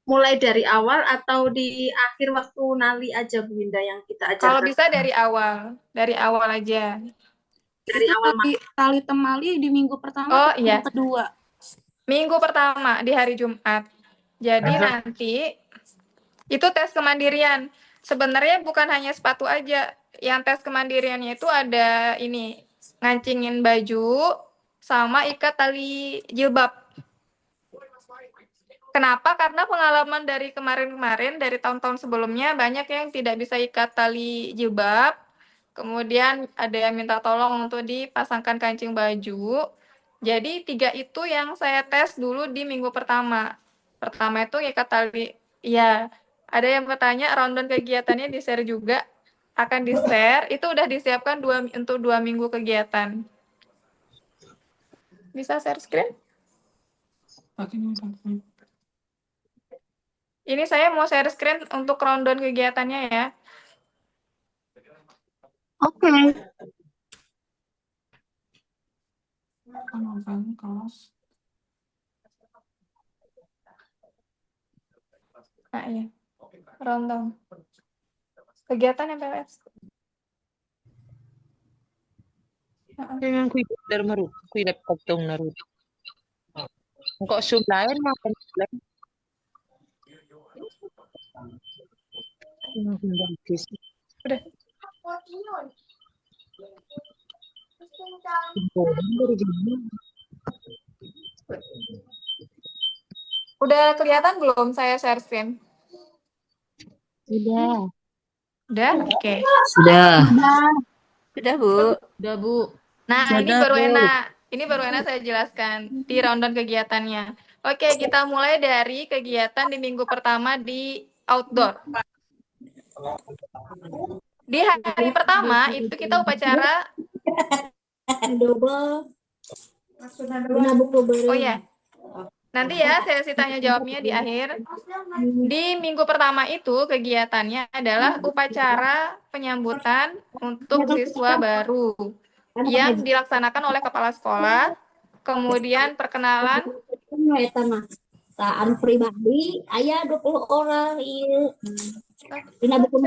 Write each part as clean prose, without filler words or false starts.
mulai dari awal atau di akhir waktu Nali aja Bu Winda yang kita Kalau ajarkan? bisa dari awal aja. Dari Itu awal tali temali di minggu pertama Oh atau minggu iya, kedua? minggu pertama di hari Jumat. Jadi nanti itu tes kemandirian. Sebenarnya bukan hanya sepatu aja. Yang tes kemandiriannya itu ada ini, ngancingin baju sama ikat tali jilbab. Kenapa? Karena pengalaman dari kemarin-kemarin, dari tahun-tahun sebelumnya, banyak yang tidak bisa ikat tali jilbab. Kemudian ada yang minta tolong untuk dipasangkan kancing baju. Jadi 3 itu yang saya tes dulu di minggu pertama. Pertama itu ikat tali. Ya, ada yang bertanya, rundown kegiatannya di-share juga. Akan di-share, itu udah disiapkan untuk 2 minggu kegiatan. Bisa share screen? Ini saya mau share screen untuk rundown kegiatannya ya. Oke. Nah, iya. Rundown. Kegiatan MPLS. Dengan kuidap dari meru, kuidap koptong naru. Engkau sublain makan sublain. Udah. Udah kelihatan belum saya share screen? Sudah. Udah? Oke. Sudah. Sudah, Bu. Sudah, Bu. Nah, ini Sudah, baru Bu. enak. Ini baru enak saya jelaskan di rundown kegiatannya. Oke, kita mulai dari kegiatan di minggu pertama di outdoor. Di hari pertama itu kita upacara. Oh ya, nanti ya sesi tanya jawabnya di akhir. Di minggu pertama itu kegiatannya adalah upacara penyambutan untuk siswa baru yang dilaksanakan oleh kepala sekolah, kemudian perkenalan. Taan pribadi ayah 20 orang iya. Dina buku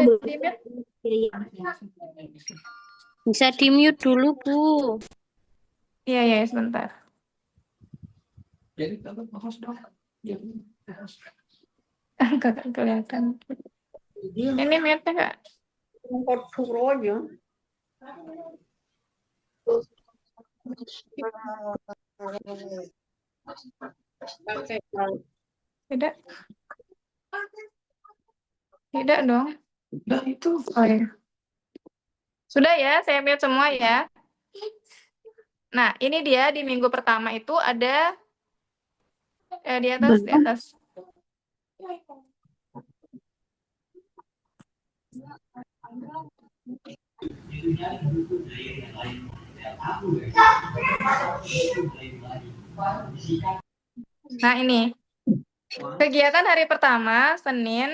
Bisa di-mute dulu, Bu. Iya, ya, sebentar. Kakak kelihatan. Ini mute Kak. Tidak. Tidak dong. Udah itu. Oh ya. Sudah ya, saya mute semua ya. Nah, ini dia di minggu pertama itu ada di atas, di atas. Nah, ini. Kegiatan hari pertama, Senin,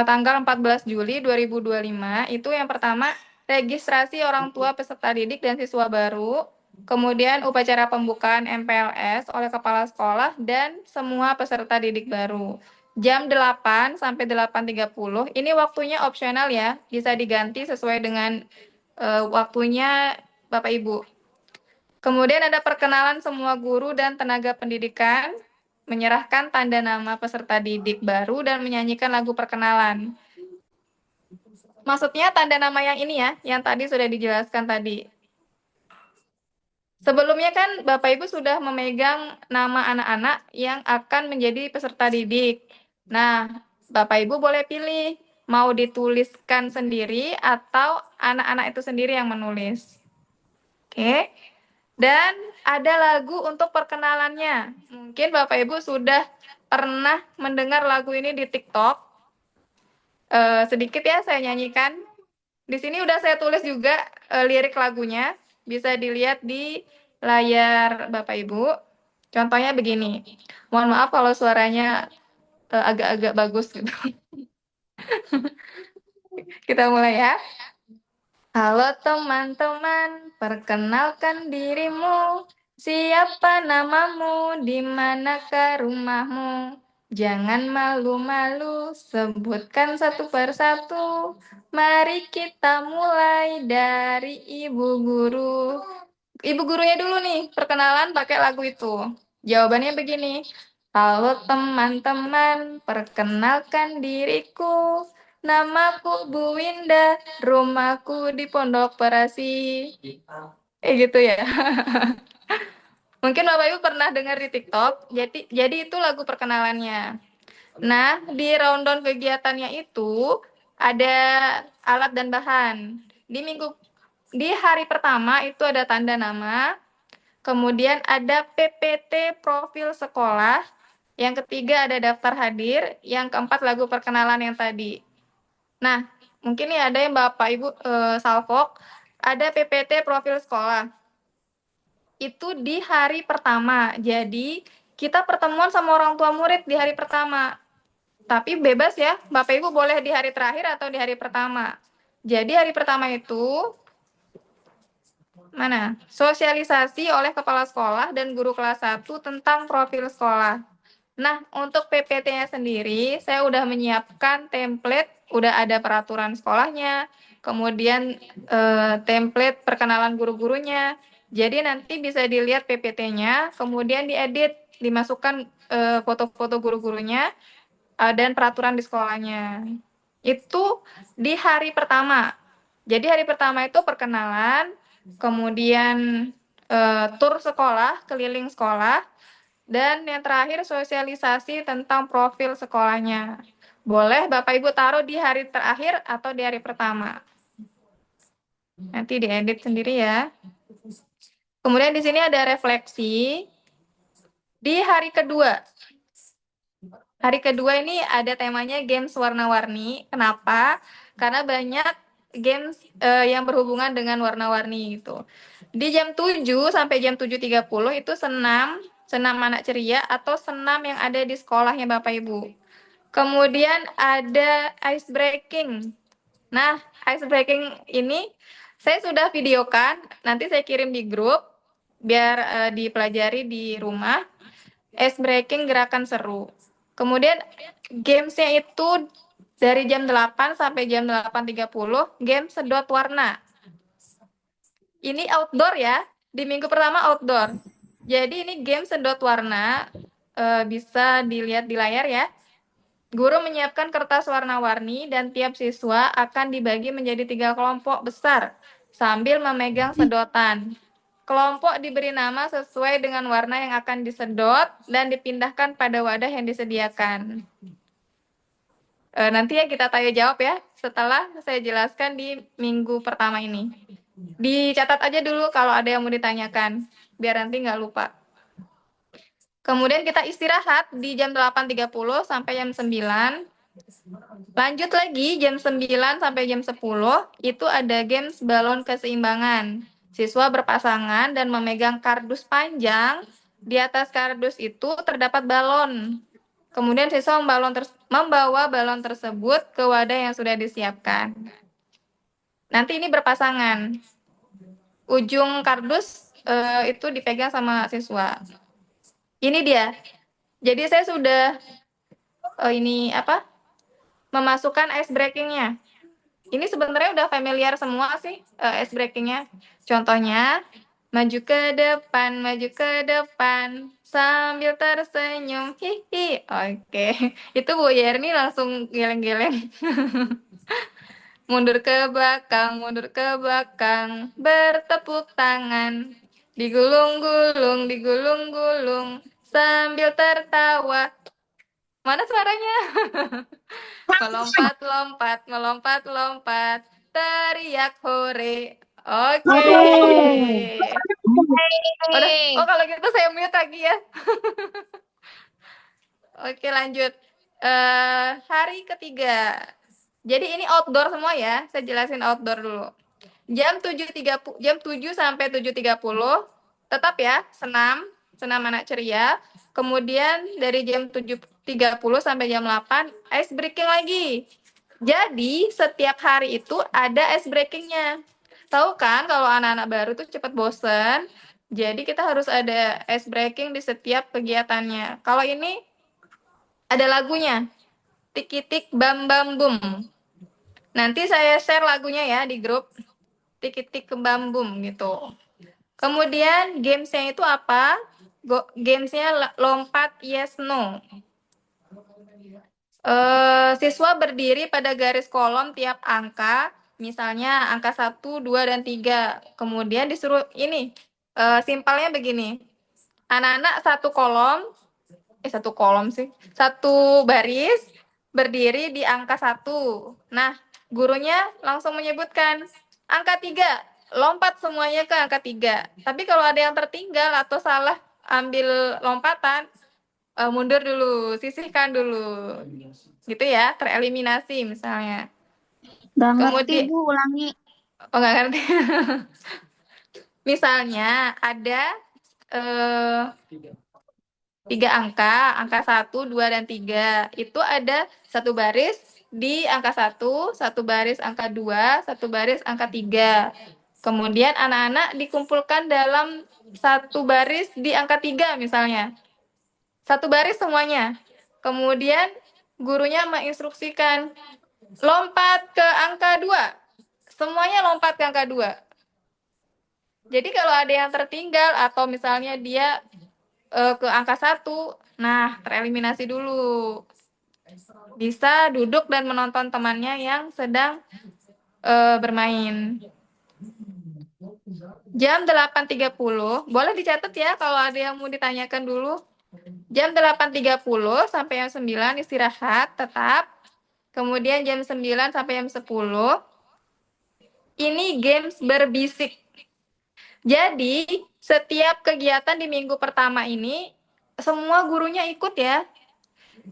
tanggal 14 Juli 2025, itu yang pertama, registrasi orang tua peserta didik dan siswa baru, kemudian upacara pembukaan MPLS oleh kepala sekolah, dan semua peserta didik baru. Jam 8 sampai 8.30, ini waktunya opsional ya, bisa diganti sesuai dengan waktunya Bapak Ibu. Kemudian ada perkenalan semua guru dan tenaga pendidikan, menyerahkan tanda nama peserta didik baru dan menyanyikan lagu perkenalan. Maksudnya tanda nama yang ini ya, yang tadi sudah dijelaskan tadi. Sebelumnya kan Bapak Ibu sudah memegang nama anak-anak yang akan menjadi peserta didik. Nah, Bapak Ibu boleh pilih mau dituliskan sendiri atau anak-anak itu sendiri yang menulis. Oke. Dan ada lagu untuk perkenalannya. Mungkin Bapak Ibu sudah pernah mendengar lagu ini di TikTok. Sedikit ya saya nyanyikan. Di sini udah saya tulis juga lirik lagunya. Bisa dilihat di layar Bapak Ibu. Contohnya begini. Mohon maaf kalau suaranya agak-agak bagus gitu. Kita mulai ya. Halo teman-teman, perkenalkan dirimu. Siapa namamu? Di manakah rumahmu? Jangan malu-malu, sebutkan satu persatu. Mari kita mulai dari ibu guru. Ibu gurunya dulu nih, perkenalan pakai lagu itu. Jawabannya begini. Halo teman-teman, perkenalkan diriku. Namaku Bu Winda, rumahku di Pondok Perasi. Gitu ya. Mungkin Bapak Ibu pernah dengar di TikTok, jadi itu lagu perkenalannya. Nah, di rundown kegiatannya itu ada alat dan bahan. Di hari pertama itu ada tanda nama, kemudian ada PPT profil sekolah, yang ketiga ada daftar hadir, yang keempat lagu perkenalan yang tadi. Nah, mungkin nih ada yang Bapak Ibu salvok, ada PPT profil sekolah. Itu di hari pertama. Jadi, kita pertemuan sama orang tua murid di hari pertama. Tapi bebas ya, Bapak Ibu boleh di hari terakhir atau di hari pertama. Jadi hari pertama itu sosialisasi oleh kepala sekolah dan guru kelas 1 tentang profil sekolah. Nah, untuk PPT-nya sendiri, saya udah menyiapkan template, udah ada peraturan sekolahnya, kemudian template perkenalan guru-gurunya. Jadi nanti bisa dilihat PPT-nya, kemudian diedit, dimasukkan foto-foto guru-gurunya, dan peraturan di sekolahnya. Itu di hari pertama. Jadi hari pertama itu perkenalan, kemudian tur sekolah, keliling sekolah, dan yang terakhir sosialisasi tentang profil sekolahnya. Boleh Bapak Ibu taruh di hari terakhir atau di hari pertama. Nanti diedit sendiri ya. Kemudian di sini ada refleksi. Di hari kedua. Hari kedua ini ada temanya games warna-warni. Kenapa? Karena banyak games yang berhubungan dengan warna-warni gitu. Di jam 7 sampai jam 7.30 itu senam anak ceria atau senam yang ada di sekolahnya Bapak Ibu. Kemudian ada ice breaking. Nah, ice breaking ini saya sudah videokan, nanti saya kirim di grup biar dipelajari di rumah. Ice breaking gerakan seru. Kemudian gamesnya itu dari jam 8 sampai jam 8.30, game sedot warna. Ini outdoor ya, di minggu pertama outdoor. Jadi ini game sedot warna, bisa dilihat di layar ya. Guru menyiapkan kertas warna-warni dan tiap siswa akan dibagi menjadi 3 kelompok besar sambil memegang sedotan. Kelompok diberi nama sesuai dengan warna yang akan disedot dan dipindahkan pada wadah yang disediakan. Nanti ya kita tanya jawab ya setelah saya jelaskan di minggu pertama ini. Dicatat aja dulu kalau ada yang mau ditanyakan, biar nanti nggak lupa. Kemudian kita istirahat di jam 8.30 sampai jam 9. Lanjut lagi jam 9 sampai jam 10, itu ada games balon keseimbangan. Siswa berpasangan dan memegang kardus panjang. Di atas kardus itu terdapat balon. Kemudian siswa membawa balon tersebut ke wadah yang sudah disiapkan. Nanti ini berpasangan. Ujung kardus itu dipegang sama siswa. Ini dia. Jadi saya sudah memasukkan ice breaking-nya. Ini sebenarnya udah familiar semua sih ice breaking-nya. Contohnya, maju ke depan, sambil tersenyum, hihi. Oke, itu Bu Yerni langsung geleng-geleng. Mundur ke belakang, bertepuk tangan. Digulung-gulung, sambil tertawa. Mana suaranya? Melompat, teriak hore. Oke. Kalau gitu saya mute lagi ya. Oke, lanjut. Hari ketiga. Jadi ini outdoor semua ya. Saya jelasin outdoor dulu. Jam 7 sampai 7.30 tetap ya, senam anak ceria. Kemudian dari jam 7.30 sampai jam 8 ice breaking lagi. Jadi setiap hari itu ada ice breaking-nya. Tahu kan kalau anak-anak baru tuh cepat bosen. Jadi kita harus ada ice breaking di setiap kegiatannya. Kalau ini Ada lagunya. Tik-tik bam bam bum. Nanti saya share lagunya ya di grup. Tik-tik bam bum gitu. Kemudian gamesnya itu apa? Gamesnya lompat yes no. Siswa berdiri pada garis kolom tiap angka, misalnya angka 1, 2, dan 3. Kemudian disuruh ini, simpelnya begini. Anak-anak satu kolom sih, satu baris, berdiri di angka 1. Nah, gurunya langsung menyebutkan, angka 3, lompat semuanya ke angka 3. Tapi kalau ada yang tertinggal atau salah ambil lompatan, mundur dulu, sisihkan dulu. Gitu ya, tereliminasi misalnya. Nggak ngerti, Kemudian, Bu, ulangi. oh nggak ngerti. Misalnya ada 3 angka 1, 2, dan 3. Itu ada satu baris di angka 1, satu baris angka 2, satu baris angka 3. Kemudian anak-anak dikumpulkan dalam satu baris di angka 3 misalnya. Satu baris semuanya. Kemudian gurunya menginstruksikan, lompat ke angka 2. Semuanya lompat ke angka 2. Jadi kalau ada yang tertinggal atau misalnya dia ke angka 1, nah tereliminasi dulu. Bisa duduk dan menonton temannya yang sedang bermain. Jam 8.30, boleh dicatat ya kalau ada yang mau ditanyakan dulu. Jam 8.30 sampai jam 9 istirahat tetap. Kemudian jam 9 sampai jam 10 ini games berbisik. Jadi setiap kegiatan di minggu pertama ini semua gurunya ikut ya.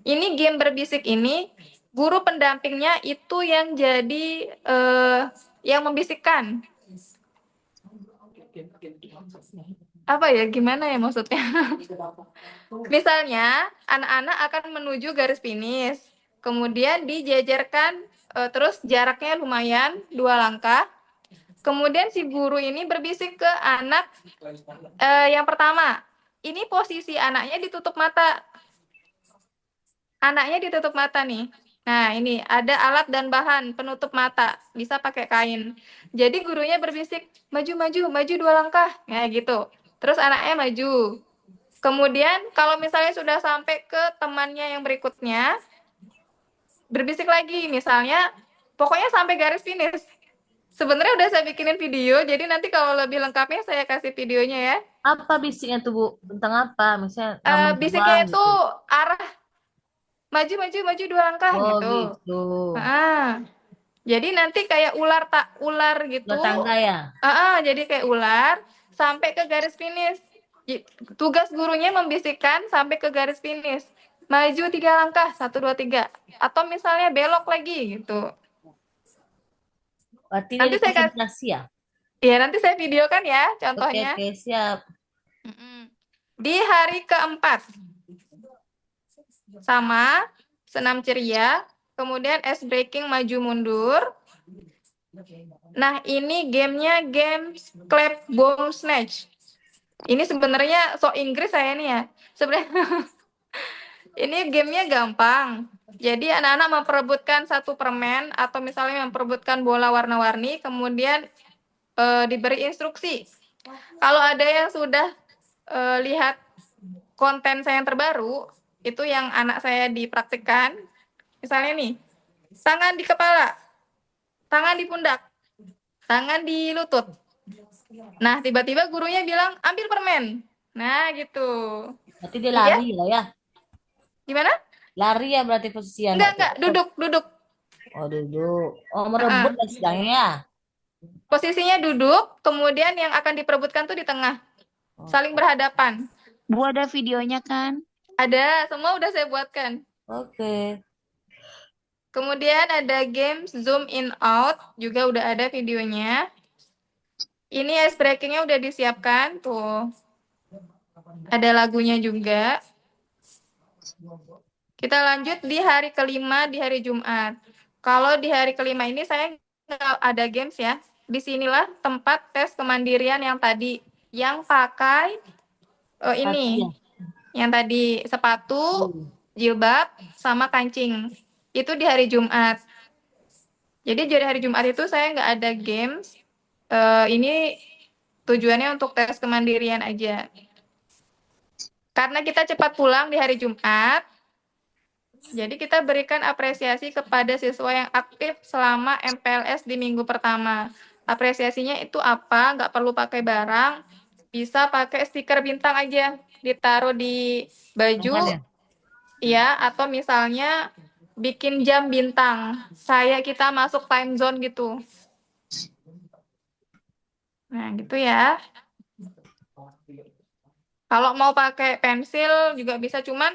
Ini game berbisik ini guru pendampingnya itu yang jadi yang membisikkan. Apa ya, gimana ya maksudnya? Misalnya, anak-anak akan menuju garis finish, kemudian dijajarkan, terus jaraknya lumayan, 2 langkah. Kemudian si guru ini berbisik ke anak yang pertama. Ini posisi anaknya ditutup mata. Anaknya ditutup mata nih. Nah, ini ada alat dan bahan penutup mata, bisa pakai kain. Jadi gurunya berbisik, maju, 2 langkah. Ya gitu. Terus anaknya maju. Kemudian kalau misalnya sudah sampai ke temannya yang berikutnya, berbisik lagi. Misalnya, pokoknya sampai garis finish. Sebenarnya udah saya bikinin video, jadi nanti kalau lebih lengkapnya saya kasih videonya ya. Apa bisiknya tuh, Bu? Tentang apa? Misalnya nama Bisiknya hewan itu gitu. arah maju, 2 langkah Oh, gitu. gitu. Jadi nanti kayak ular gitu. Ular tangga ya? Jadi kayak ular sampai ke garis finish. Tugas gurunya membisikkan sampai ke garis finish. Maju 3 langkah, 1, 2, 3. Atau misalnya belok lagi gitu. Berarti Nanti dia saya kasih, konsentrasi ya? ya nanti saya videokan ya Oke, contohnya. oke, siap. Di hari keempat, sama senam ceria, kemudian ice breaking maju mundur. Nah, ini gamenya game clap bomb snatch. Ini sebenarnya so Inggris saya nih ya. Sebenarnya ini gamenya gampang. Jadi anak-anak memperebutkan satu permen atau misalnya memperebutkan bola warna-warni, kemudian diberi instruksi. Kalau ada yang sudah lihat konten saya yang terbaru, itu yang anak saya dipraktikkan. Misalnya nih, tangan di kepala, tangan di pundak, tangan di lutut. Nah, tiba-tiba gurunya bilang, ambil permen. Nah, gitu. Berarti dia lari lah ya? Gimana? Lari ya berarti posisi anak. Enggak, duduk. Oh, duduk. Oh, merebut dan sedangnya ya? Posisinya duduk, kemudian yang akan diperebutkan tuh di tengah. Saling berhadapan. Bu, ada videonya kan? Ada, semua udah saya buatkan. Oke. Kemudian ada game zoom in out, juga udah ada videonya. Ini ice breaking-nya udah disiapkan, tuh. Ada lagunya juga. Kita lanjut di hari kelima, di hari Jumat. Kalau di hari kelima ini saya nggak ada games ya. Disinilah tempat tes kemandirian yang tadi. Yang pakai ini. Sepatu ya? Yang tadi sepatu, jilbab, sama kancing. Itu di hari Jumat. Jadi di hari Jumat itu saya nggak ada games. Ini tujuannya untuk tes kemandirian aja. Karena kita cepat pulang di hari Jumat, jadi kita berikan apresiasi kepada siswa yang aktif selama MPLS di minggu pertama. Apresiasinya itu apa? Nggak perlu pakai barang, bisa pakai stiker bintang aja, ditaruh di baju, ya, atau misalnya bikin jam bintang. Kita masuk time zone gitu. Nah, gitu ya. Kalau mau pakai pensil juga bisa, cuman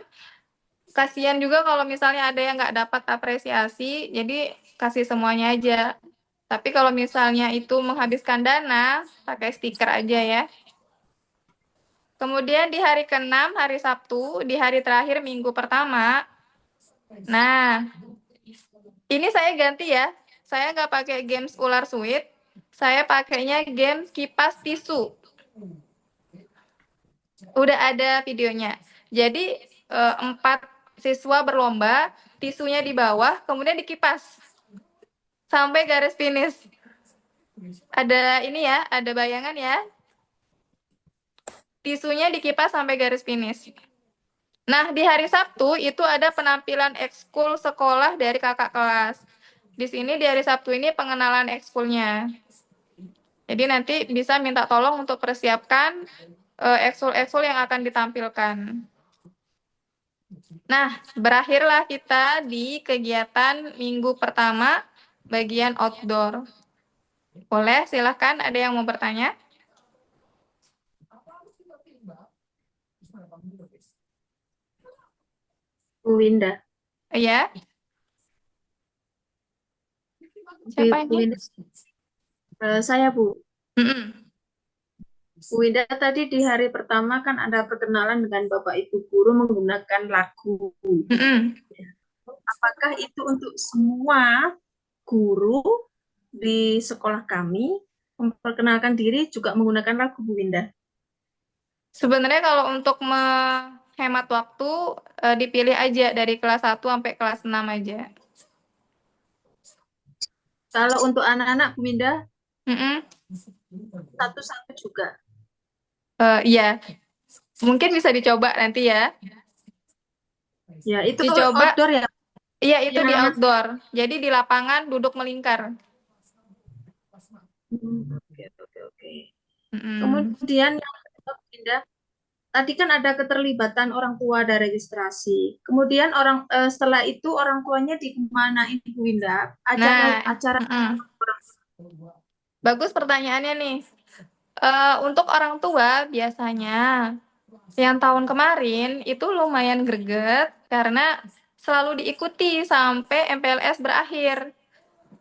kasihan juga kalau misalnya ada yang nggak dapat apresiasi, jadi kasih semuanya aja. Tapi kalau misalnya itu menghabiskan dana, pakai stiker aja ya. Kemudian di hari ke-6, hari Sabtu, di hari terakhir minggu pertama, nah, ini saya ganti ya. Saya nggak pakai games ular suit, saya pakainya games kipas tisu. Udah ada videonya. Jadi 4 siswa berlomba, tisunya di bawah, kemudian dikipas sampai garis finish. Ada ini ya, ada bayangan ya. Tisunya dikipas sampai garis finish. Nah, di hari Sabtu itu ada penampilan ekskul sekolah dari kakak kelas. Di sini di hari Sabtu ini pengenalan ekskulnya. Jadi nanti bisa minta tolong untuk persiapkan ekskul-ekskul yang akan ditampilkan. Nah, berakhirlah kita di kegiatan minggu pertama bagian outdoor. Boleh, silahkan ada yang mau bertanya? Bu Winda. Iya, Bu siapa ini? Winda. Saya, Bu. Bu Winda, tadi di hari pertama kan ada perkenalan dengan Bapak Ibu guru menggunakan lagu. Apakah itu untuk semua guru di sekolah kami memperkenalkan diri juga menggunakan lagu, Bu Winda? Sebenarnya kalau untuk menghemat waktu, dipilih aja dari kelas 1 sampai kelas 6 aja. Kalau untuk anak-anak, Bu Winda, Mm-mm. satu-satu juga. Iya, mungkin bisa dicoba nanti ya. Ya, itu Dicoba. outdoor ya? Iya, itu Yang di anak- outdoor. Jadi di lapangan duduk melingkar. Oke. Mm-mm. Kemudian yang kedua, Bu Winda, tadi kan ada keterlibatan orang tua ada registrasi. Kemudian setelah itu orang tuanya di mana, Bu Winda? Acara Bagus pertanyaannya nih. Untuk orang tua biasanya yang tahun kemarin itu lumayan greget karena selalu diikuti sampai MPLS berakhir.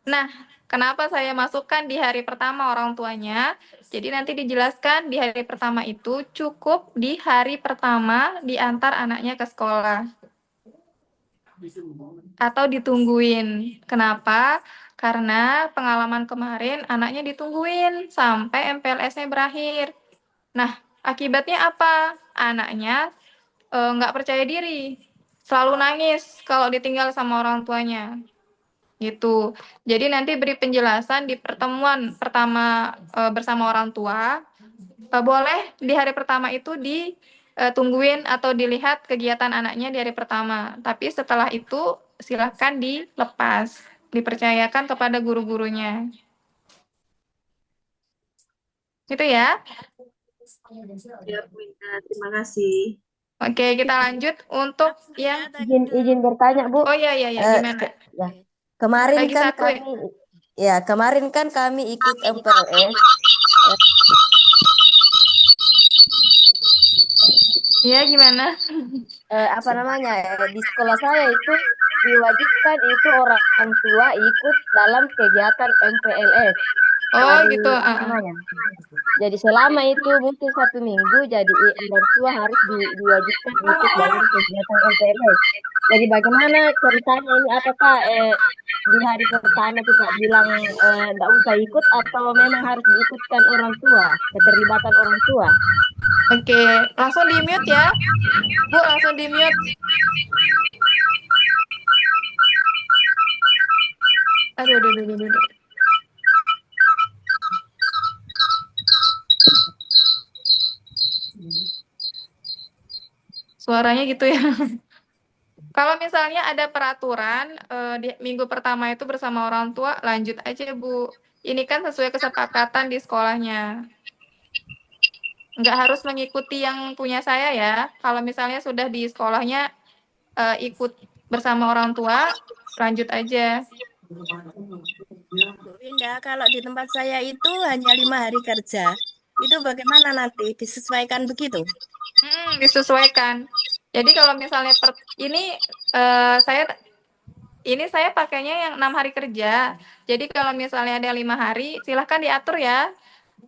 Nah, kenapa saya masukkan di hari pertama orang tuanya? Jadi nanti dijelaskan di hari pertama itu cukup di hari pertama diantar anaknya ke sekolah. Atau ditungguin. Kenapa? Karena pengalaman kemarin anaknya ditungguin sampai MPLS-nya berakhir. Nah, akibatnya apa? Anaknya nggak percaya diri, selalu nangis kalau ditinggal sama orang tuanya. Gitu. Jadi nanti beri penjelasan di pertemuan pertama bersama orang tua. Boleh di hari pertama itu ditungguin atau dilihat kegiatan anaknya di hari pertama. Tapi setelah itu silahkan dilepas, dipercayakan kepada guru-gurunya. Gitu ya. ya, Bu Winda. Terima kasih. Oke, kita lanjut untuk yang izin bertanya, Bu. Oh iya gimana? Ya. Kemarin Lagi kan satu ya? kemarin kan kami ikut MPLS. Iya, gimana? Apa namanya? Di sekolah saya itu diwajibkan itu orang tua ikut dalam kegiatan MPLS. Oh, Jadi, gitu. apa namanya? Jadi selama itu mungkin 1 minggu, jadi orang tua harus diwajibkan ikut dalam kegiatan MPLS. Jadi bagaimana ceritanya ini? Apakah di hari pertama kita bilang nggak usah ikut atau memang harus diikutkan orang tua, keterlibatan orang tua? Oke, langsung di mute ya. Bu, langsung di mute. Aduh, aduh, aduh, aduh, aduh. Suaranya gitu ya. Kalau misalnya ada peraturan di minggu pertama itu bersama orang tua, lanjut aja Bu. Ini kan sesuai kesepakatan di sekolahnya. Nggak harus mengikuti yang punya saya ya. Kalau misalnya sudah di sekolahnya ikut bersama orang tua, lanjut aja. Bu Winda, kalau di tempat saya itu hanya 5 hari kerja. Itu bagaimana nanti? Disesuaikan begitu? Disesuaikan. Jadi kalau misalnya ini saya pakainya yang 6 hari kerja. Jadi kalau misalnya ada 5 hari, silahkan diatur ya.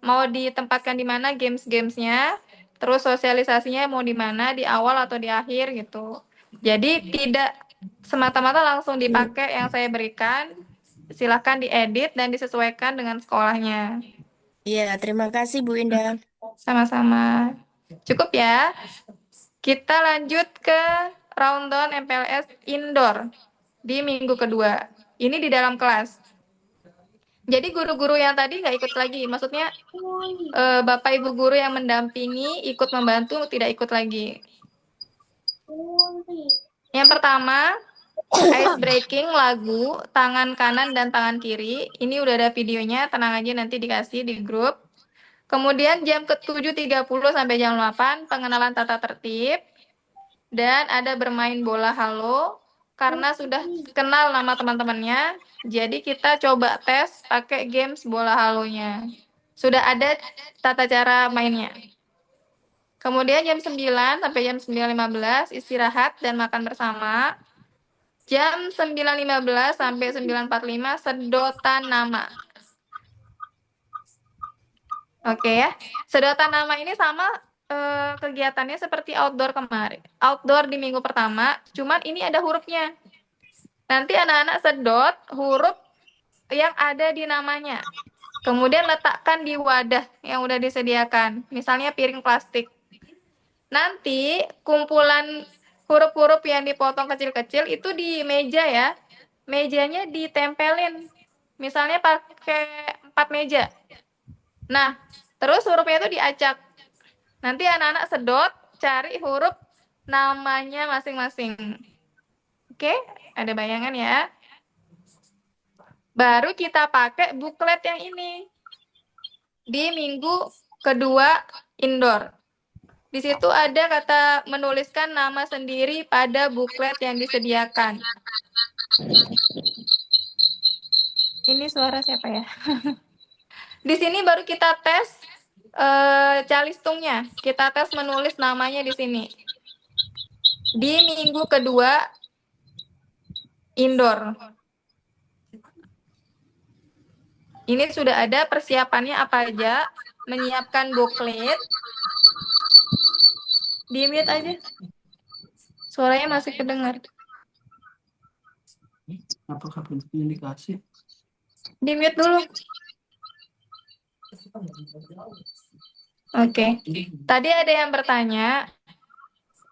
Mau ditempatkan di mana games-gamesnya, terus sosialisasinya mau di mana, di awal atau di akhir gitu. Jadi tidak semata-mata langsung dipakai yang saya berikan. Silahkan diedit dan disesuaikan dengan sekolahnya. Iya, terima kasih Bu Winda. Sama-sama. Cukup ya. Kita lanjut ke rundown MPLS indoor di minggu kedua. Ini di dalam kelas. Jadi guru-guru yang tadi nggak ikut lagi. Maksudnya Bapak Ibu guru yang mendampingi ikut membantu tidak ikut lagi. Yang pertama, ice breaking lagu tangan kanan dan tangan kiri. Ini udah ada videonya, tenang aja nanti dikasih di grup. Kemudian jam ke 7.30 sampai jam 8 pengenalan tata tertib. Dan ada bermain bola halo karena sudah kenal nama teman-temannya. Jadi kita coba tes pakai games bola halonya. Sudah ada tata cara mainnya. Kemudian jam 9 sampai jam 9.15 istirahat dan makan bersama. Jam 9.15 sampai 9.45 sedotan nama. Oke ya. Sedotan nama ini sama kegiatannya seperti outdoor kemarin. Outdoor di minggu pertama, cuman ini ada hurufnya. Nanti anak-anak sedot huruf yang ada di namanya. Kemudian letakkan di wadah yang udah disediakan. Misalnya piring plastik. Nanti kumpulan huruf-huruf yang dipotong kecil-kecil itu di meja ya. Mejanya ditempelin. Misalnya pakai 4 meja. Nah, terus hurufnya itu diacak. Nanti anak-anak sedot, cari huruf namanya masing-masing. Oke, ada bayangan ya. Baru kita pakai buklet yang ini. Di minggu kedua indoor. Di situ ada kata menuliskan nama sendiri pada buklet yang disediakan. Ini suara siapa ya? Di sini baru kita tes calistungnya. Kita tes menulis namanya di sini. Di minggu kedua indoor. Ini sudah ada persiapannya apa aja. Menyiapkan buklet. Di mute aja. Suaranya masih kedengar. Apakah bentuknya dikasih? Di mute dulu. Oke. Tadi ada yang bertanya,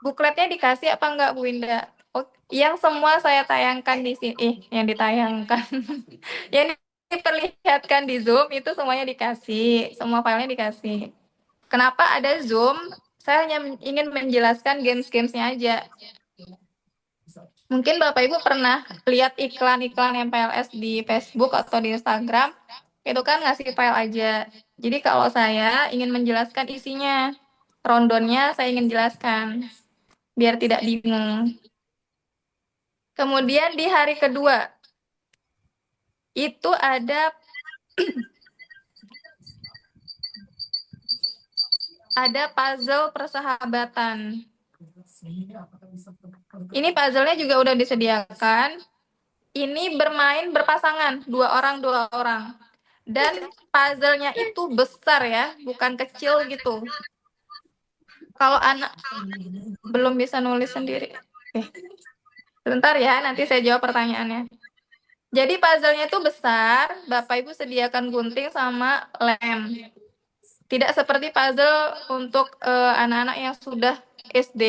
bukletnya dikasih apa enggak Bu Winda? Oh, yang semua saya tayangkan di sini, yang ditayangkan. Yang diperlihatkan di Zoom itu semuanya dikasih, semua filenya dikasih. Kenapa ada Zoom? Saya hanya ingin menjelaskan games-gamesnya aja. Mungkin Bapak Ibu pernah lihat iklan-iklan MPLS di Facebook atau di Instagram, itu kan ngasih file aja. Jadi kalau saya ingin menjelaskan isinya, rundownnya saya ingin jelaskan, biar tidak bingung. Kemudian di hari kedua, itu ada puzzle persahabatan. Ini puzzle-nya juga udah disediakan. Ini bermain berpasangan, 2 orang. Dan puzzle-nya itu besar ya, bukan kecil gitu. Kalau anak belum bisa nulis sendiri. Oke. Sebentar ya, nanti saya jawab pertanyaannya. Jadi puzzle-nya itu besar, Bapak Ibu sediakan gunting sama lem. Tidak seperti puzzle untuk anak-anak yang sudah SD,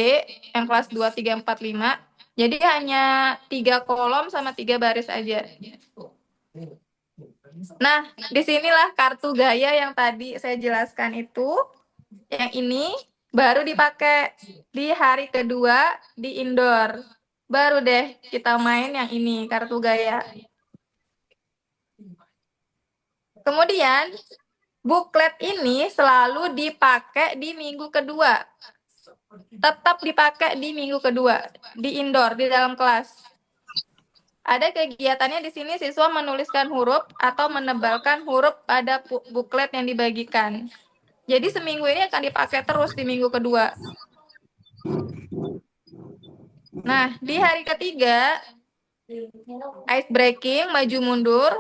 yang kelas 2, 3, 4, 5. Jadi hanya 3 kolom sama 3 baris aja. Nah, disinilah kartu gaya yang tadi saya jelaskan itu. Yang ini baru dipakai di hari kedua di indoor. Baru deh kita main yang ini, kartu gaya. Kemudian, buklet ini selalu dipakai di minggu kedua. Tetap dipakai di minggu kedua, di indoor, di dalam kelas. Ada kegiatannya di sini siswa menuliskan huruf atau menebalkan huruf pada buklet yang dibagikan. Jadi seminggu ini akan dipakai terus di minggu kedua. Nah, di hari ketiga, ice breaking, maju mundur,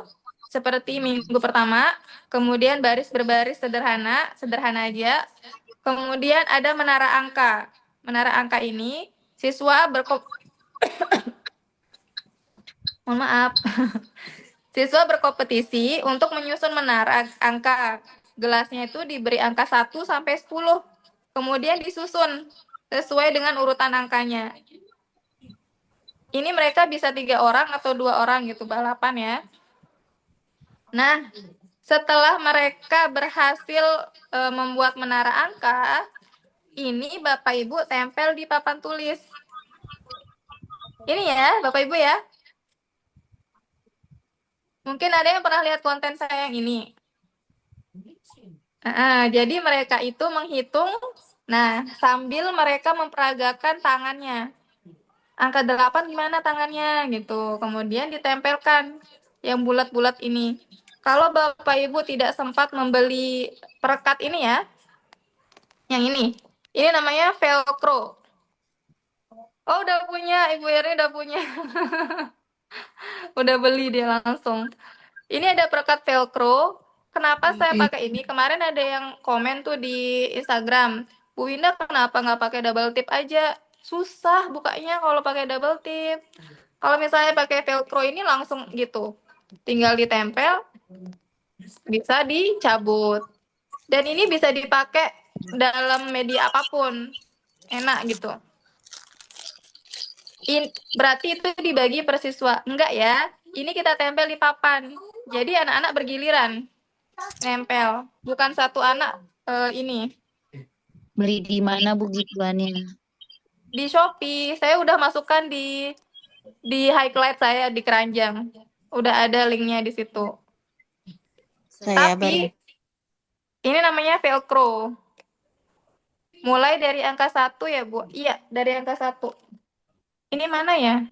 seperti minggu pertama. Kemudian baris berbaris sederhana, sederhana aja. Kemudian ada menara angka. Menara angka ini, siswa mohon maaf. Siswa berkompetisi untuk menyusun menara angka. Gelasnya itu diberi angka 1 sampai 10. Kemudian disusun sesuai dengan urutan angkanya. Ini mereka bisa 3 orang atau 2 orang gitu balapan ya. Nah, setelah mereka berhasil membuat menara angka, ini Bapak Ibu tempel di papan tulis. Ini ya, Bapak Ibu ya. Mungkin ada yang pernah lihat konten saya yang ini. Jadi mereka itu menghitung, nah sambil mereka memperagakan tangannya. Angka 8 gimana tangannya gitu. Kemudian ditempelkan yang bulat-bulat ini. Kalau Bapak Ibu tidak sempat membeli perekat ini ya, yang ini namanya velcro. Oh udah punya, Ibu Eri udah punya. Udah beli dia langsung. Ini ada perekat velcro. Kenapa saya pakai ini? Kemarin ada yang komen tuh di Instagram, Bu Winda kenapa nggak pakai double tip aja? Susah bukanya kalau pakai double tip. Kalau misalnya pakai velcro ini langsung gitu, tinggal ditempel, bisa dicabut. Dan ini bisa dipakai dalam media apapun, enak gitu. Berarti itu dibagi per siswa. Enggak ya, ini kita tempel di papan. Jadi anak-anak bergiliran nempel, bukan satu anak ini. Beli di mana Bu gituannya? Di Shopee, saya udah masukkan di highlight saya di keranjang. Udah ada linknya di situ. Saya Tapi ini namanya velcro. Mulai dari angka 1 ya, Bu? Iya, dari angka 1. Ini mana ya?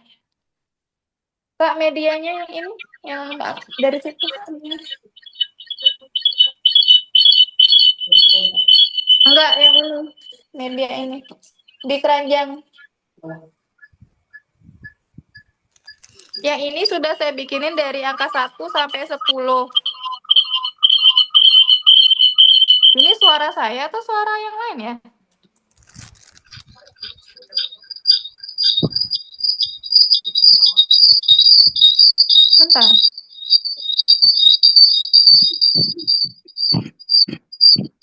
Kak, medianya yang ini, yang dari situ. Enggak, yang ini. Media ini. Di keranjang. Yang ini sudah saya bikinin dari angka 1 sampai 10. Ini suara saya atau suara yang lain ya? Bentar.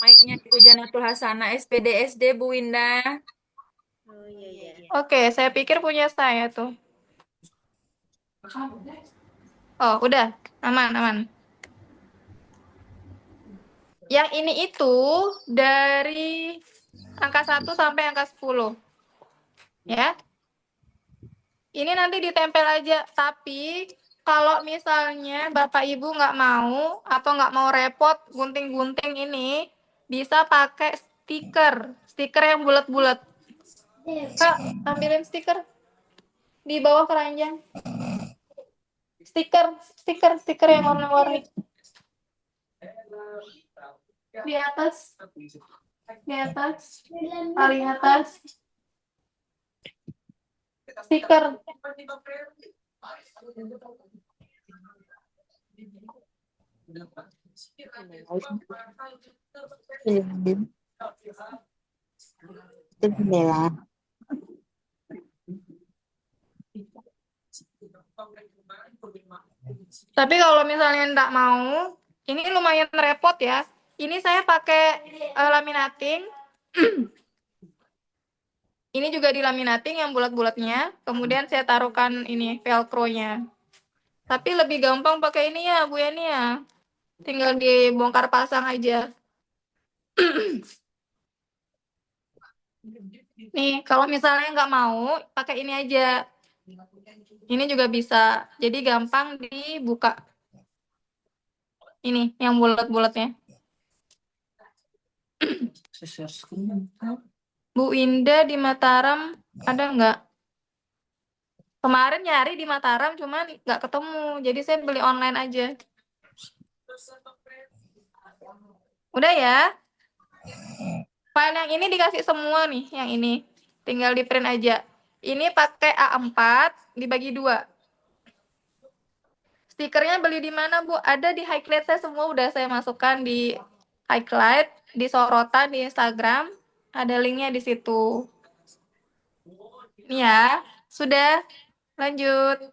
Mic-nya Ibu Janatul Hasanah, SPD SD, Bu Winda. Oh iya. Oke, saya pikir punya saya tuh. Oh, udah. Aman. Yang ini itu dari angka 1 sampai angka 10. Ya. Ini nanti ditempel aja. Tapi kalau misalnya Bapak Ibu nggak mau atau nggak mau repot gunting-gunting ini, bisa pakai stiker. Stiker yang bulat-bulat. Kak, ambilin stiker. Di bawah keranjang. Stiker yang warna-warni. Di atas, paling atas. Stiker. Tapi kalau misalnya enggak mau, ini lumayan repot ya. Ini saya pakai laminating. Ini juga dilaminating yang bulat-bulatnya. Kemudian saya taruhkan ini velcro-nya. Tapi lebih gampang pakai ini ya, Bu Yani ya. Tinggal dibongkar pasang aja. Nih, kalau misalnya nggak mau, pakai ini aja. Ini juga bisa. Jadi gampang dibuka. Ini, yang bulat-bulatnya. Share screen. Bu Indah di Mataram ada nggak? Kemarin nyari di Mataram, cuman nggak ketemu. Jadi saya beli online aja. Udah ya? File yang ini dikasih semua nih, yang ini. Tinggal di print aja. Ini pakai A4, dibagi 2. Stikernya beli di mana, Bu? Ada di highlight saya semua, udah saya masukkan di highlight, di sorotan, di Instagram. Ada linknya di situ. Nih ya, sudah. Lanjut.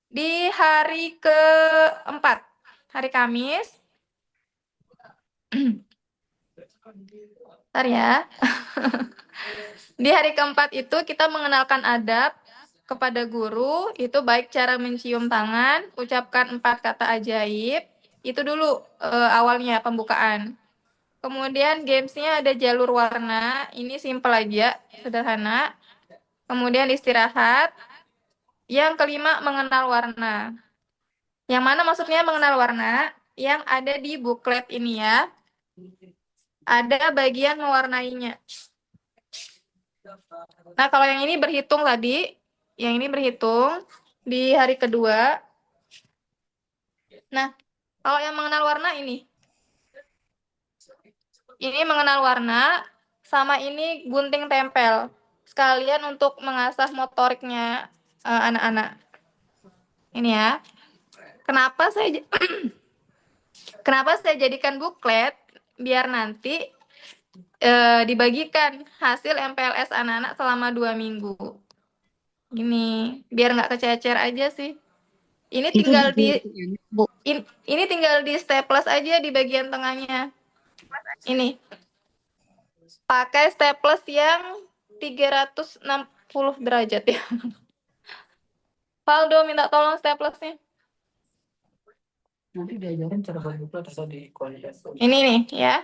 Di hari ke-4, hari Kamis. Bentar ya. Di hari ke-4 itu kita mengenalkan adab kepada guru, itu baik cara mencium tangan, ucapkan 4 kata ajaib, itu dulu awalnya pembukaan. Kemudian gamesnya ada jalur warna, ini simple aja, sederhana. Kemudian istirahat. Yang kelima mengenal warna. Yang mana maksudnya mengenal warna? Yang ada di booklet ini ya. Ada bagian mewarnainya. Nah, kalau yang ini berhitung tadi, yang ini berhitung di hari kedua. Nah, kalau yang mengenal warna ini. Ini mengenal warna, sama ini gunting tempel. Sekalian untuk mengasah motoriknya anak-anak. Ini ya. Kenapa saya jadikan booklet? Biar nanti dibagikan hasil MPLS anak-anak selama 2 minggu. Gini, biar nggak kececer aja sih. Ini tinggal ini tinggal di staples aja di bagian tengahnya. Ini. Pakai staples yang 360 derajat ya. Faldo minta tolong staplesnya. Nanti diajarin cara berbuka atau di kualitas. Ini nih ya.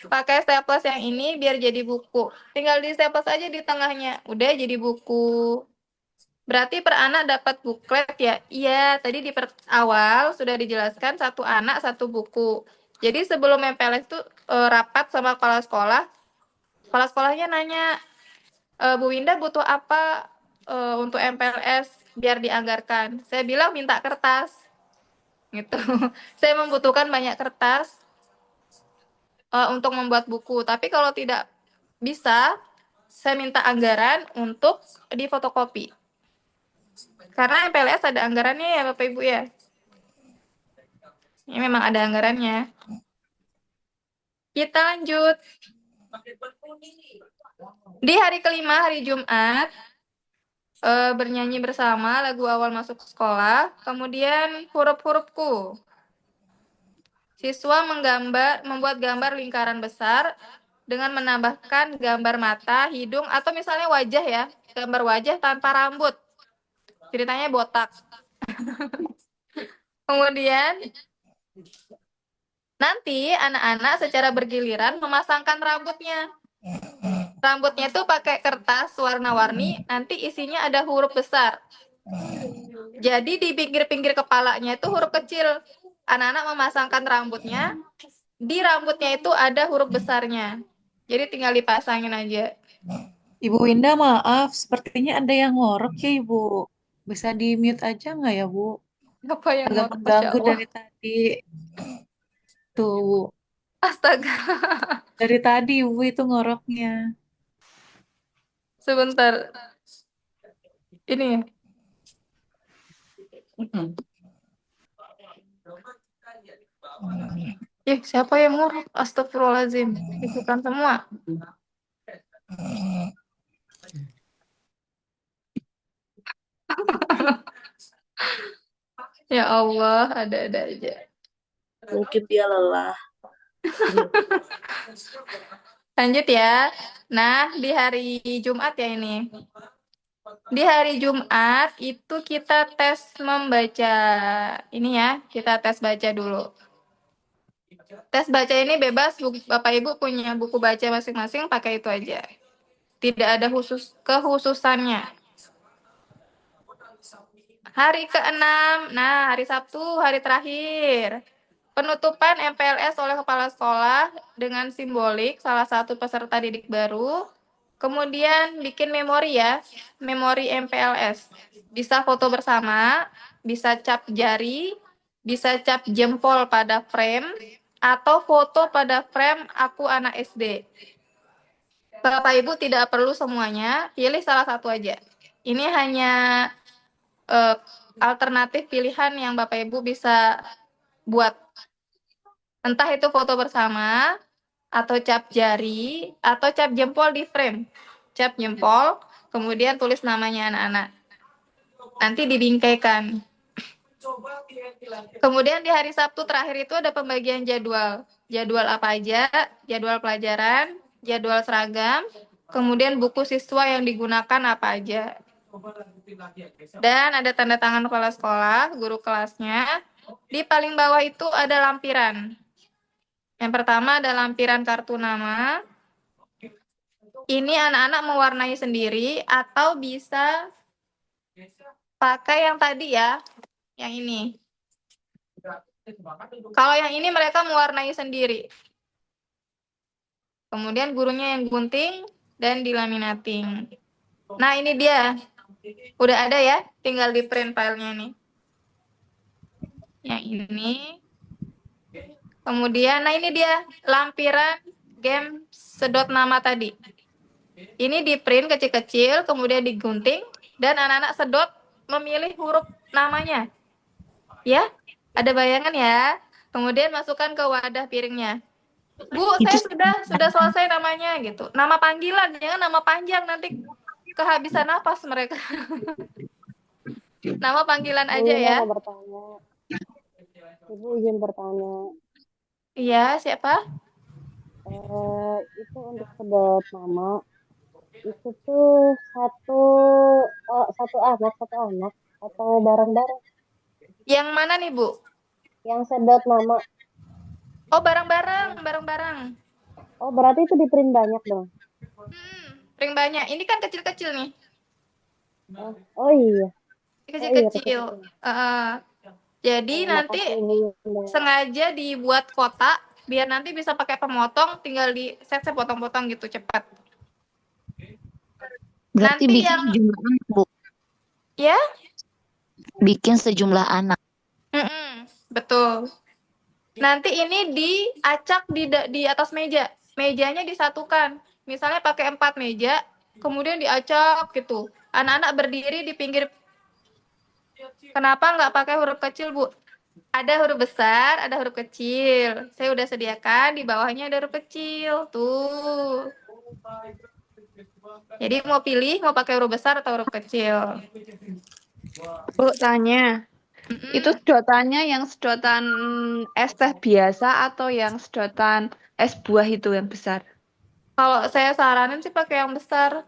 Pakai staples yang ini biar jadi buku. Tinggal di staples aja di tengahnya. Udah jadi buku. Berarti per anak dapat buklet ya? Iya, tadi di awal sudah dijelaskan 1 anak 1 buku. Jadi sebelum MPLS itu rapat sama kepala sekolahnya nanya, Bu Winda butuh apa untuk MPLS biar dianggarkan? Saya bilang minta kertas. Gitu. Saya membutuhkan banyak kertas untuk membuat buku. Tapi kalau tidak bisa, saya minta anggaran untuk difotokopi. Karena MPLS ada anggarannya ya Bapak Ibu ya. Ini memang ada anggarannya. Kita lanjut. Di hari kelima, hari Jumat, bernyanyi bersama lagu awal masuk sekolah. Kemudian huruf-hurufku. Siswa membuat gambar lingkaran besar dengan menambahkan gambar mata, hidung, atau misalnya wajah ya. Gambar wajah tanpa rambut. Ceritanya botak. Kemudian nanti anak-anak secara bergiliran memasangkan rambutnya. Rambutnya itu pakai kertas warna-warni, nanti isinya ada huruf besar. Jadi di pinggir-pinggir kepalanya itu huruf kecil. Anak-anak memasangkan rambutnya, di rambutnya itu ada huruf besarnya. Jadi tinggal dipasangin aja. Ibu Winda, maaf, sepertinya ada yang ngorok ya Ibu. Bisa di-mute aja nggak ya, Bu? Apa yang Agak ngorok, Masya mengganggu Allah. dari tadi. Tuh, Bu. Astaga. Dari tadi Ibu itu ngoroknya. Sebentar. Ini ya. Siapa yang ngorok? Astagfirullahaladzim. Ikutan semua. Ya Allah, ada-ada aja. Mungkin dia lelah. Lanjut ya. Nah, di hari Jumat ya ini. Di hari Jumat itu kita tes membaca. Ini ya, kita tes baca dulu. Tes baca ini bebas, Bapak Ibu punya buku baca masing-masing, pakai itu aja. Tidak ada kekhususannya. Hari ke-6, nah hari Sabtu, hari terakhir. Penutupan MPLS oleh kepala sekolah dengan simbolik salah satu peserta didik baru. Kemudian bikin memori ya, memori MPLS. Bisa foto bersama, bisa cap jari, bisa cap jempol pada frame, atau foto pada frame aku anak SD. Bapak Ibu tidak perlu semuanya, pilih salah satu aja. Ini hanya alternatif pilihan yang Bapak Ibu bisa buat. Entah itu foto bersama, atau cap jari, atau cap jempol di frame. Cap jempol, kemudian tulis namanya anak-anak. Nanti dibingkaikan. Kemudian di hari Sabtu terakhir itu ada pembagian jadwal. Jadwal apa aja? Jadwal pelajaran, jadwal seragam, kemudian buku siswa yang digunakan apa aja. Dan ada tanda tangan kepala sekolah, guru kelasnya. Di paling bawah itu ada lampiran. Yang pertama ada lampiran kartu nama. Ini anak-anak mewarnai sendiri atau bisa pakai yang tadi ya, yang ini. Kalau yang ini mereka mewarnai sendiri. Kemudian gurunya yang gunting dan dilaminating. Nah ini dia. Udah ada ya, tinggal di print filenya nih. Yang ini. Kemudian, nah ini dia lampiran game sedot nama tadi. Ini di print kecil-kecil, kemudian digunting, dan anak-anak sedot memilih huruf namanya. Ya, ada bayangan ya. Kemudian masukkan ke wadah piringnya. Bu, saya sudah selesai namanya gitu. Nama panggilan, jangan nama panjang nanti kehabisan napas mereka. Nama panggilan aja ya. Ibu izin bertanya. Iya, siapa? Itu untuk sedot nama. Itu tuh satu anak atau bareng-bareng? Yang mana nih, Bu? Yang sedot nama. Oh, bareng-bareng. Oh, berarti itu di print banyak dong? Print banyak. Ini kan kecil-kecil nih. Oh iya. Kecil-kecil. Jadi nanti sengaja dibuat kotak biar nanti bisa pakai pemotong, tinggal di set potong-potong gitu cepat. Berarti nanti bikin sejumlah anak, Bu. Ya? Bikin sejumlah anak. Betul. Nanti ini diacak di atas meja. Mejanya disatukan. Misalnya pakai 4 meja, kemudian diacak gitu. Anak-anak berdiri di pinggir. Kenapa nggak pakai huruf kecil, Bu? Ada huruf besar, ada huruf kecil. Saya udah sediakan, di bawahnya ada huruf kecil. Tuh. Jadi mau pilih, mau pakai huruf besar atau huruf kecil? Bu, tanya. Itu sedotannya yang sedotan es teh biasa atau yang sedotan es buah itu yang besar? Kalau saya saranin sih pakai yang besar.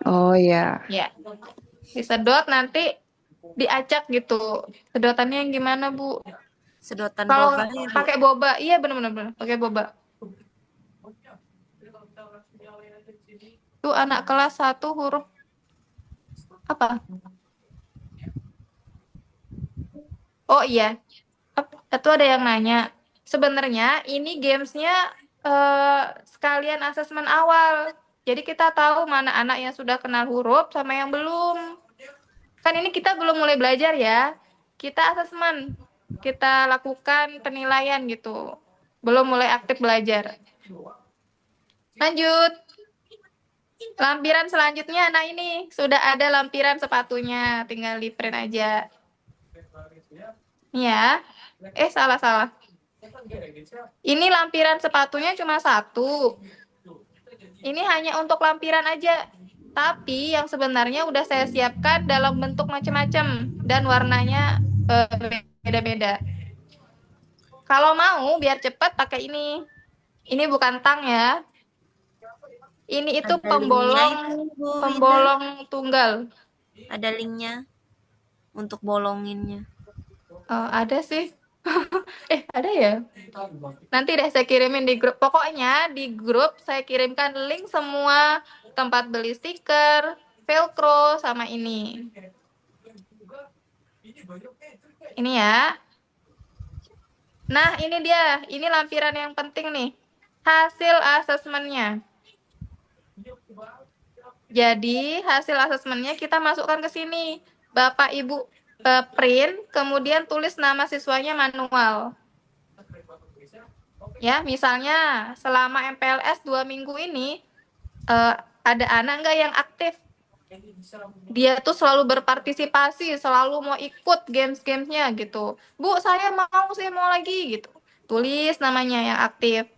Oh ya. Ya. Disedot nanti diacak gitu. Sedotannya yang gimana, Bu? Sedotan Kalau boba ya, Bu? pakai boba, iya benar-benar pakai boba. Itu anak kelas 1 huruf apa? Oh iya. Itu ada yang nanya. Sebenarnya ini gamesnya sekalian asesmen awal. Jadi kita tahu mana anak yang sudah kenal huruf sama yang belum. Kan ini kita belum mulai belajar ya. Kita asesmen. Kita lakukan penilaian gitu. Belum mulai aktif belajar. Lanjut. Lampiran selanjutnya, nah ini sudah ada lampiran sepatunya, tinggal di print aja. Ya, salah. Ini lampiran sepatunya cuma 1. Ini hanya untuk lampiran aja. Tapi yang sebenarnya udah saya siapkan dalam bentuk macam-macam dan warnanya beda-beda. Kalau mau biar cepat pakai ini. Ini bukan tang ya. Ini itu Ada linknya itu, Bu Winda. pembolong tunggal. Ada linknya untuk bolonginnya. Ada sih. Ada ya? Nanti deh saya kirimin di grup. Pokoknya di grup saya kirimkan link semua tempat beli stiker, velcro, sama ini. Ini ya. Nah, ini dia. Ini lampiran yang penting nih. Hasil asesmennya. Jadi, hasil asesmennya kita masukkan ke sini. Bapak Ibu print, kemudian tulis nama siswanya manual. Ya, misalnya selama MPLS 2 minggu ini ada anak nggak yang aktif? Dia tuh selalu berpartisipasi, selalu mau ikut games-gamesnya gitu. Bu, saya mau lagi gitu. Tulis namanya yang aktif.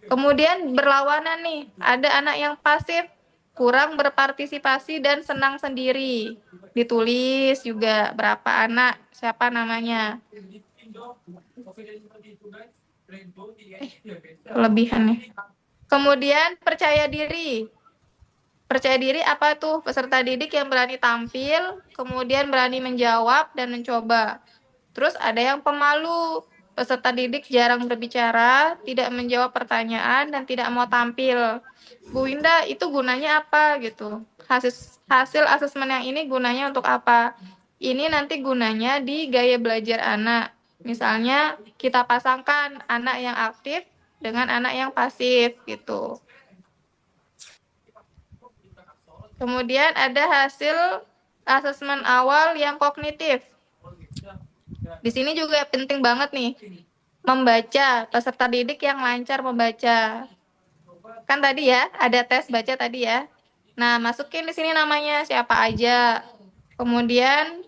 Kemudian berlawanan nih, ada anak yang pasif, kurang berpartisipasi dan senang sendiri. Ditulis juga berapa anak, siapa namanya. Kelebihan nih. Kemudian percaya diri. Percaya diri apa tuh? Peserta didik yang berani tampil, kemudian berani menjawab dan mencoba. Terus ada yang pemalu. Peserta didik jarang berbicara, tidak menjawab pertanyaan, dan tidak mau tampil. Bu Winda, itu gunanya apa gitu? Hasil asesmen yang ini gunanya untuk apa? Ini nanti gunanya di gaya belajar anak. Misalnya kita pasangkan anak yang aktif dengan anak yang pasif gitu. Kemudian ada hasil asesmen awal yang kognitif. Di sini juga penting banget nih, membaca, peserta didik yang lancar membaca. Kan tadi ya, ada tes baca tadi ya. Nah, masukin di sini namanya siapa aja. Kemudian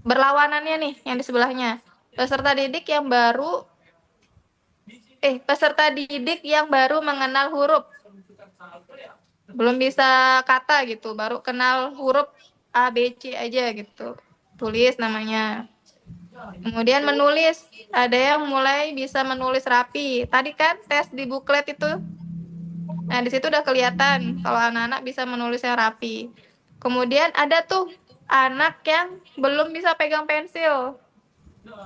berlawanannya nih yang di sebelahnya. Peserta didik yang baru mengenal huruf. Belum bisa kata gitu, baru kenal huruf A, B, C aja gitu. Tulis namanya. Kemudian menulis, ada yang mulai bisa menulis rapi. Tadi kan tes di buklet itu. Nah, di situ udah kelihatan kalau anak-anak bisa menulisnya rapi. Kemudian ada tuh anak yang belum bisa pegang pensil.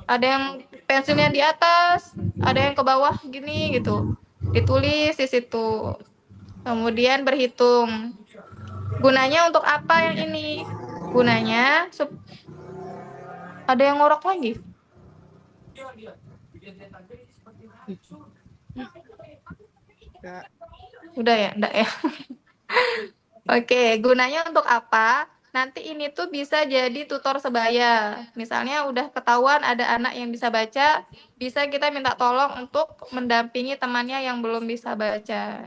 Ada yang pensilnya di atas, ada yang ke bawah gini gitu. Ditulis di situ. Kemudian berhitung. Gunanya untuk apa yang ini? Gunanya ada yang ngorok lagi. Udah ya, enggak ya. Oke, gunanya untuk apa? Nanti ini tuh bisa jadi tutor sebaya. Misalnya udah ketahuan ada anak yang bisa baca, bisa kita minta tolong untuk mendampingi temannya yang belum bisa baca.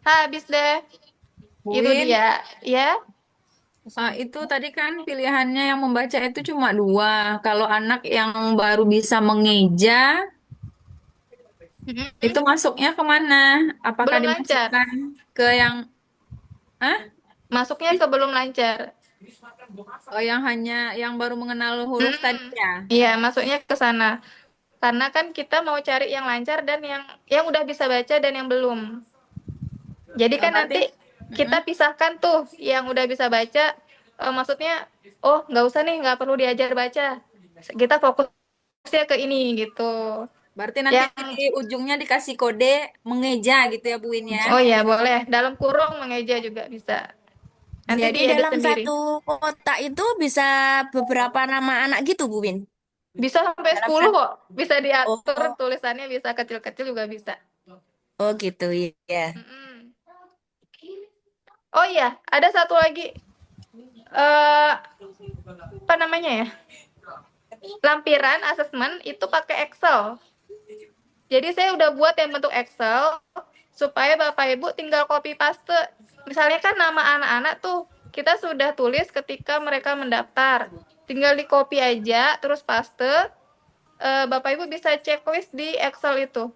Habis deh. Itu Win, dia, ya. itu tadi kan pilihannya yang membaca itu cuma 2. Kalau anak yang baru bisa mengeja, itu masuknya kemana? Apakah Belum lancar. dimasukkan ke yang, Masuknya ke belum lancar. yang baru mengenal huruf tadi ya? Iya, masuknya ke sana. Karena kan kita mau cari yang lancar dan yang udah bisa baca dan yang belum. Jadi kan nanti kita pisahkan tuh yang udah bisa baca, maksudnya, nggak usah nih, nggak perlu diajar baca. Kita fokusnya ke ini gitu. Berarti nanti di ujungnya dikasih kode mengeja gitu ya Bu Win ya? Oh iya, boleh. Dalam kurung mengeja juga bisa. Nanti Jadi dalam satu kotak itu bisa beberapa nama anak gitu Bu Win? Bisa sampai 10 kok. Bisa diatur tulisannya, bisa kecil-kecil juga bisa. Oh gitu ya. Oh iya, ada satu lagi. Apa namanya ya? Lampiran asesmen itu pakai Excel. Jadi saya udah buat yang bentuk Excel supaya Bapak Ibu tinggal copy paste. Misalnya kan nama anak-anak tuh kita sudah tulis ketika mereka mendaftar. Tinggal di copy aja, terus paste. Bapak Ibu bisa checklist di Excel itu.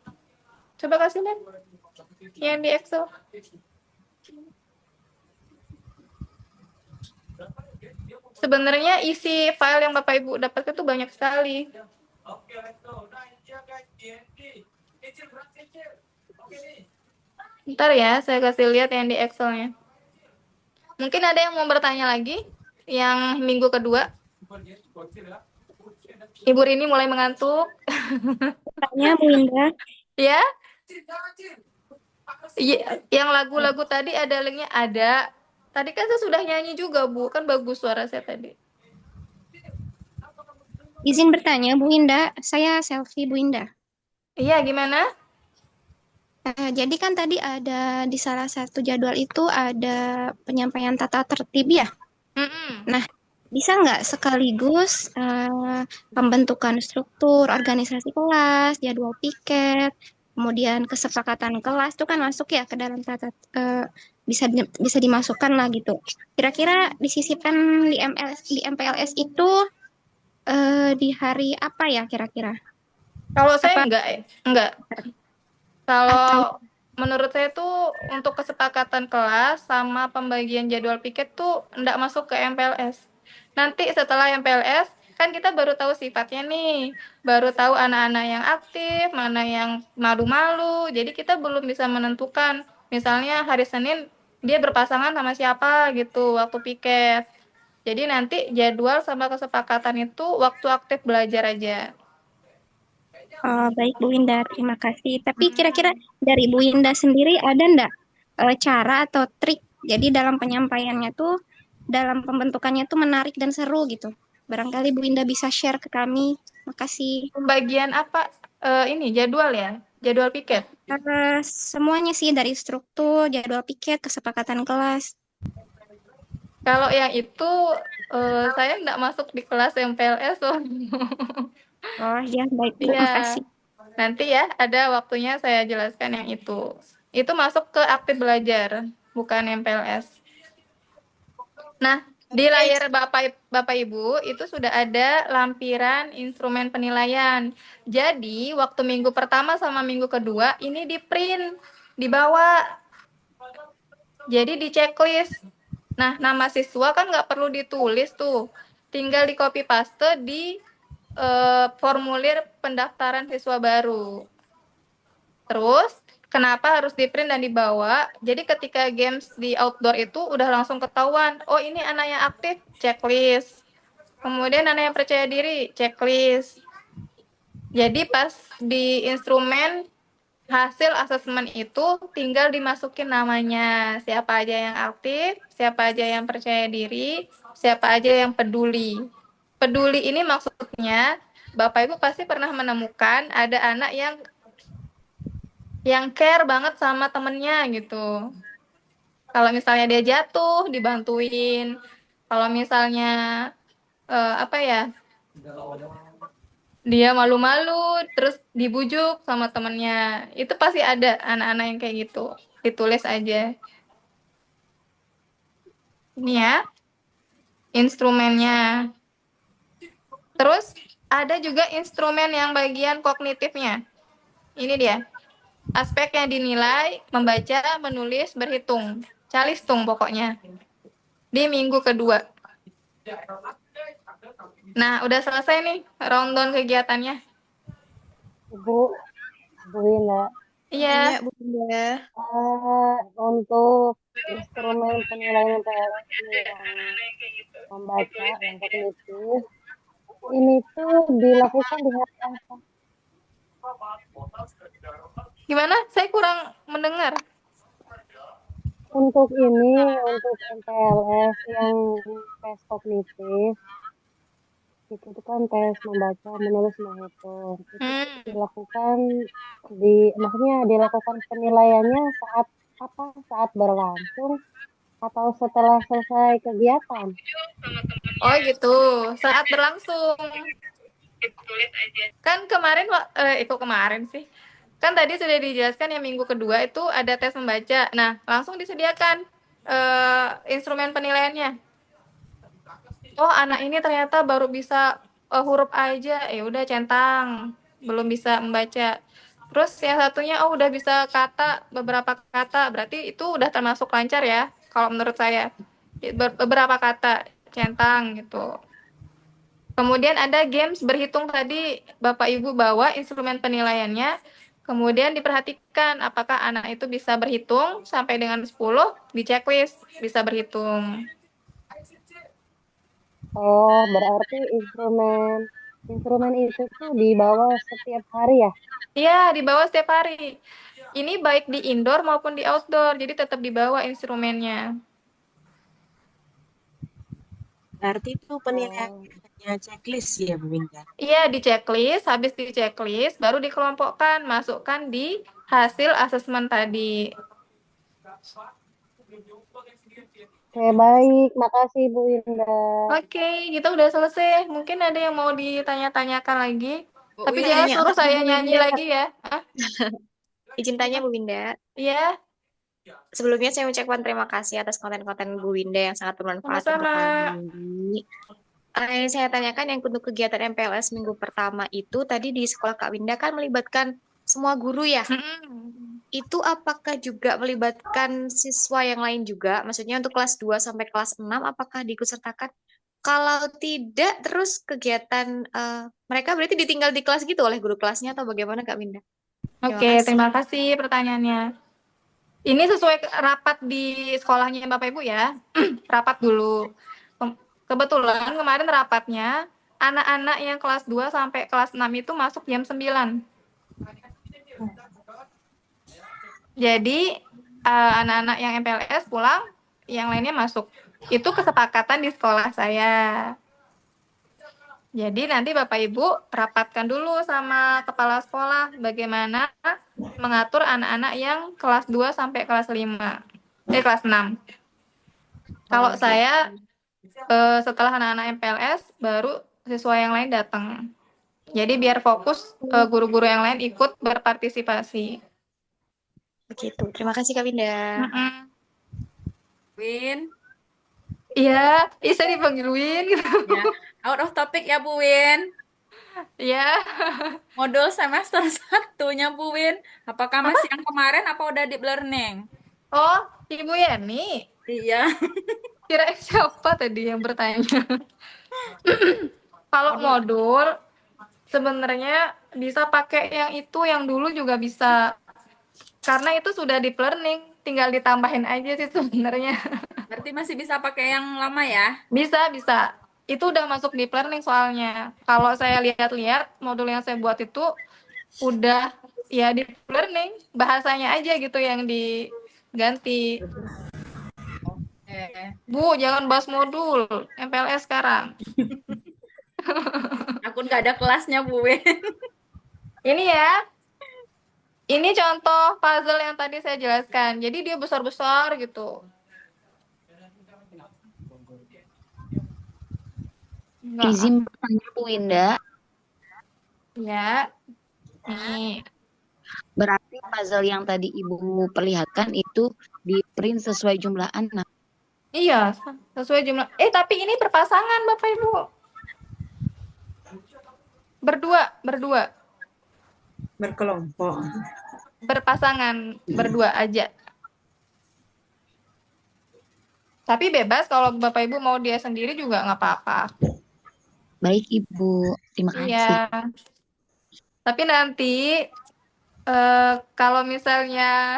Coba kasih lihat yang di Excel. Sebenarnya isi file yang Bapak Ibu dapatkan itu banyak sekali. Ntar ya, saya kasih lihat yang di Excel-nya. Mungkin ada yang mau bertanya lagi? Yang minggu kedua? Ibu Rini mulai mengantuk. Tanya Bu Indah. Ya? Yang lagu-lagu tadi ada linknya? Ada. Tadi kan saya sudah nyanyi juga, Bu. Kan bagus suara saya tadi. Izin bertanya Bu Indah, saya Selfie Bu Indah. Iya, gimana? Jadi kan tadi ada di salah satu jadwal itu ada penyampaian tata tertib ya. Nah, bisa nggak sekaligus pembentukan struktur organisasi kelas, jadwal piket, kemudian kesepakatan kelas itu kan masuk ya ke dalam bisa dimasukkan lah gitu. Kira-kira disisipkan di MPLS itu di hari apa ya kira-kira? Kalau saya enggak. Kalau menurut saya tuh untuk kesepakatan kelas sama pembagian jadwal piket tuh enggak masuk ke MPLS. Nanti setelah MPLS kan kita baru tahu sifatnya nih, baru tahu anak-anak yang aktif, mana yang malu-malu. Jadi kita belum bisa menentukan. Misalnya hari Senin dia berpasangan sama siapa gitu waktu piket. Jadi nanti jadwal sama kesepakatan itu waktu aktif belajar aja. Baik Bu Indah, terima kasih. Tapi kira-kira dari Bu Indah sendiri ada enggak cara atau trik jadi dalam penyampaiannya tuh, dalam pembentukannya tuh menarik dan seru gitu. Barangkali Bu Indah bisa share ke kami. Makasih. Pembagian apa? Ini jadwal ya? Jadwal piket? Semuanya sih dari struktur, jadwal piket, kesepakatan kelas. Kalau yang itu saya nggak masuk di kelas MPLS loh. Oh ya, baik Bu, Iya. makasih. Nanti ya ada waktunya saya jelaskan yang itu. Itu masuk ke aktif belajar, bukan MPLS. Nah, di layar Bapak Ibu itu sudah ada lampiran instrumen penilaian. Jadi, waktu minggu pertama sama minggu kedua ini di-print, dibawa. Jadi di checklist. Nah, nama siswa kan nggak perlu ditulis tuh. Tinggal di copy paste di formulir pendaftaran siswa baru. Terus, kenapa harus di-print dan dibawa? Jadi ketika games di outdoor itu udah langsung ketahuan, oh ini anak yang aktif, checklist. Kemudian anak yang percaya diri, checklist. Jadi pas di instrumen hasil asesmen itu tinggal dimasukin namanya, siapa aja yang aktif, siapa aja yang percaya diri, siapa aja yang peduli. Peduli ini maksudnya Bapak Ibu pasti pernah menemukan ada anak yang care banget sama temennya gitu. Kalau misalnya dia jatuh, dibantuin. Kalau misalnya dia malu-malu, terus dibujuk sama temennya. Itu pasti ada anak-anak yang kayak gitu. Ditulis aja. Ini ya, instrumennya. Terus ada juga instrumen yang bagian kognitifnya. Ini dia. Aspek yang dinilai, membaca, menulis, berhitung. Calistung pokoknya. Di minggu kedua. Nah, udah selesai nih rundown kegiatannya. Bu Indah. Iya. Bu Indah. Untuk instrumen penilaian PLS yang membaca, yang kognitif, ini tuh dilakukan di hari apa? Gimana? Saya kurang mendengar. Untuk MPLS yang tes kognitif, itu kan tes membaca, menulis, menghitung. Itu dilakukan penilaiannya saat berlangsung atau setelah selesai kegiatan? Oh gitu, saat berlangsung. Kan kemarin sih. Kan tadi sudah dijelaskan yang minggu kedua itu ada tes membaca. Nah, langsung disediakan instrumen penilaiannya. Oh, anak ini ternyata baru bisa huruf A aja, ya udah centang, belum bisa membaca. Terus yang satunya udah bisa beberapa kata, berarti itu udah termasuk lancar ya, kalau menurut saya. Beberapa kata. centang gitu. Kemudian ada games berhitung tadi Bapak Ibu bawa instrumen penilaiannya. Kemudian diperhatikan apakah anak itu bisa berhitung sampai dengan 10, di checklist bisa berhitung. Oh, berarti instrumen itu tuh dibawa setiap hari ya? Iya, dibawa setiap hari. Ini baik di indoor maupun di outdoor, jadi tetap dibawa instrumennya. Berarti itu penilaiannya checklist ya, Bu Winda? Iya, di checklist, habis di checklist, baru dikelompokkan, masukkan di hasil asesmen tadi. Oke, baik. Makasih Bu Winda. Oke, kita udah selesai. Mungkin ada yang mau ditanya-tanyakan lagi. Bu Tapi Winda, jangan suruh saya nyanyi lagi ya. Izin tanya Bu Winda. Iya. Sebelumnya saya mengucapkan terima kasih atas konten-konten Bu Winda yang sangat bermanfaat untuk Sama-sama. kami. Yang saya tanyakan yang untuk kegiatan MPLS minggu pertama itu tadi di sekolah Kak Winda kan melibatkan semua guru ya. Itu apakah juga melibatkan siswa yang lain juga? Maksudnya untuk kelas 2 sampai kelas 6 apakah diikutsertakan? Kalau tidak, terus kegiatan mereka berarti ditinggal di kelas gitu oleh guru kelasnya atau bagaimana Kak Winda? Oke, terima kasih pertanyaannya. Ini sesuai rapat di sekolahnya Bapak Ibu ya. Rapat dulu. Kebetulan kemarin rapatnya anak-anak yang kelas 2 sampai kelas 6 itu masuk jam 9. Jadi anak-anak yang MPLS pulang, yang lainnya masuk. Itu kesepakatan di sekolah saya. Jadi nanti Bapak Ibu rapatkan dulu sama kepala sekolah bagaimana mengatur anak-anak yang kelas 2 sampai kelas 5. Kelas 6. Kalau saya setelah anak-anak MPLS baru siswa yang lain datang. Jadi biar fokus guru-guru yang lain ikut berpartisipasi. Begitu. Terima kasih Kak Winda. Win. Iya, bisa dipanggil Win. Ya. Out of topic ya Bu Win. Iya. Modul semester 1-nya Bu Win. Apakah masih yang kemarin apa udah deep learning? Oh, Ibu Yani. Iya. Kira siapa tadi yang bertanya? Kalau modul sebenarnya bisa pakai yang itu, yang dulu juga bisa. Karena itu sudah deep learning, tinggal ditambahin aja sih sebenarnya. Berarti masih bisa pakai yang lama ya? Bisa. Itu udah masuk deep learning soalnya. Kalau saya lihat-lihat modul yang saya buat itu udah ya deep learning, bahasanya aja gitu yang diganti. Bu, jangan bahas modul MPLS sekarang. Aku nggak ada kelasnya Bu Win. Ini ya. Ini contoh puzzle yang tadi saya jelaskan. Jadi dia besar-besar gitu. Izin bertanya Bu Winda. Ya. Nih. Berarti puzzle yang tadi Ibu perlihatkan itu di print sesuai jumlah anak. Iya, sesuai jumlah. Tapi ini berpasangan Bapak Ibu. Berdua. Berkelompok. Berpasangan, berdua aja. Tapi bebas kalau Bapak Ibu mau dia sendiri juga nggak apa-apa. Baik Ibu, terima kasih. Iya. Tapi nanti kalau misalnya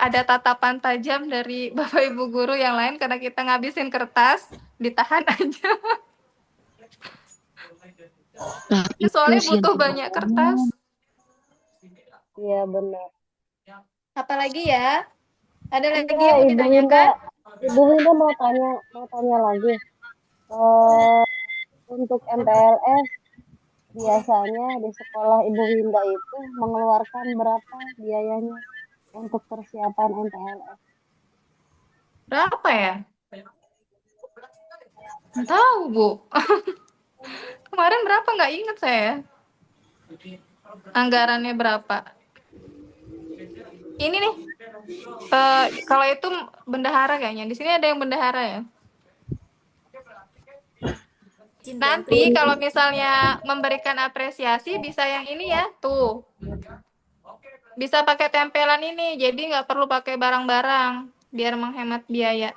ada tatapan tajam dari Bapak Ibu guru yang lain karena kita ngabisin kertas, ditahan aja. Nah, Soalnya butuh banyak kertas. Iya benar. Apalagi ya? Ada lagi Iya, yang mau ditanyakan? Ibu Winda mau tanya lagi. Untuk MPLS biasanya di sekolah Ibu Winda itu mengeluarkan berapa biayanya untuk persiapan MPLS? Berapa ya? Nggak tahu, Bu. Kemarin berapa nggak ingat saya. Anggarannya berapa? Ini nih. Kalau itu bendahara kayaknya. Di sini ada yang bendahara ya. Nanti kalau misalnya memberikan apresiasi bisa yang ini ya, tuh. Bisa pakai tempelan ini, jadi nggak perlu pakai barang-barang biar menghemat biaya.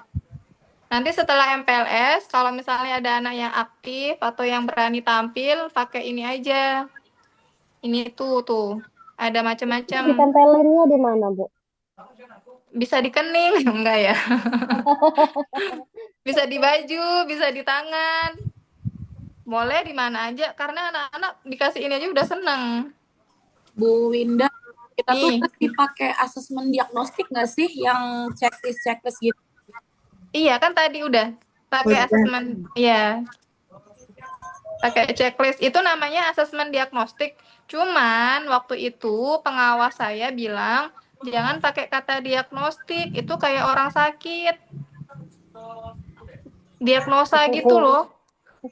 Nanti setelah MPLS, kalau misalnya ada anak yang aktif atau yang berani tampil, pakai ini aja. Ini tuh. Ada macam-macam. Ditempelinnya di mana, Bu? Bisa di kening, enggak ya? Bisa di baju, bisa di tangan. Boleh di mana aja, karena anak-anak dikasih ini aja udah seneng. Bu Winda, kita tuh Nih. pasti pakai asesmen diagnostik nggak sih yang checklist gitu? Iya, kan tadi udah pakai asesmen. Iya. Pakai checklist. Itu namanya asesmen diagnostik. Cuman waktu itu pengawas saya bilang, jangan pakai kata diagnostik. Itu kayak orang sakit. Diagnosa gitu loh.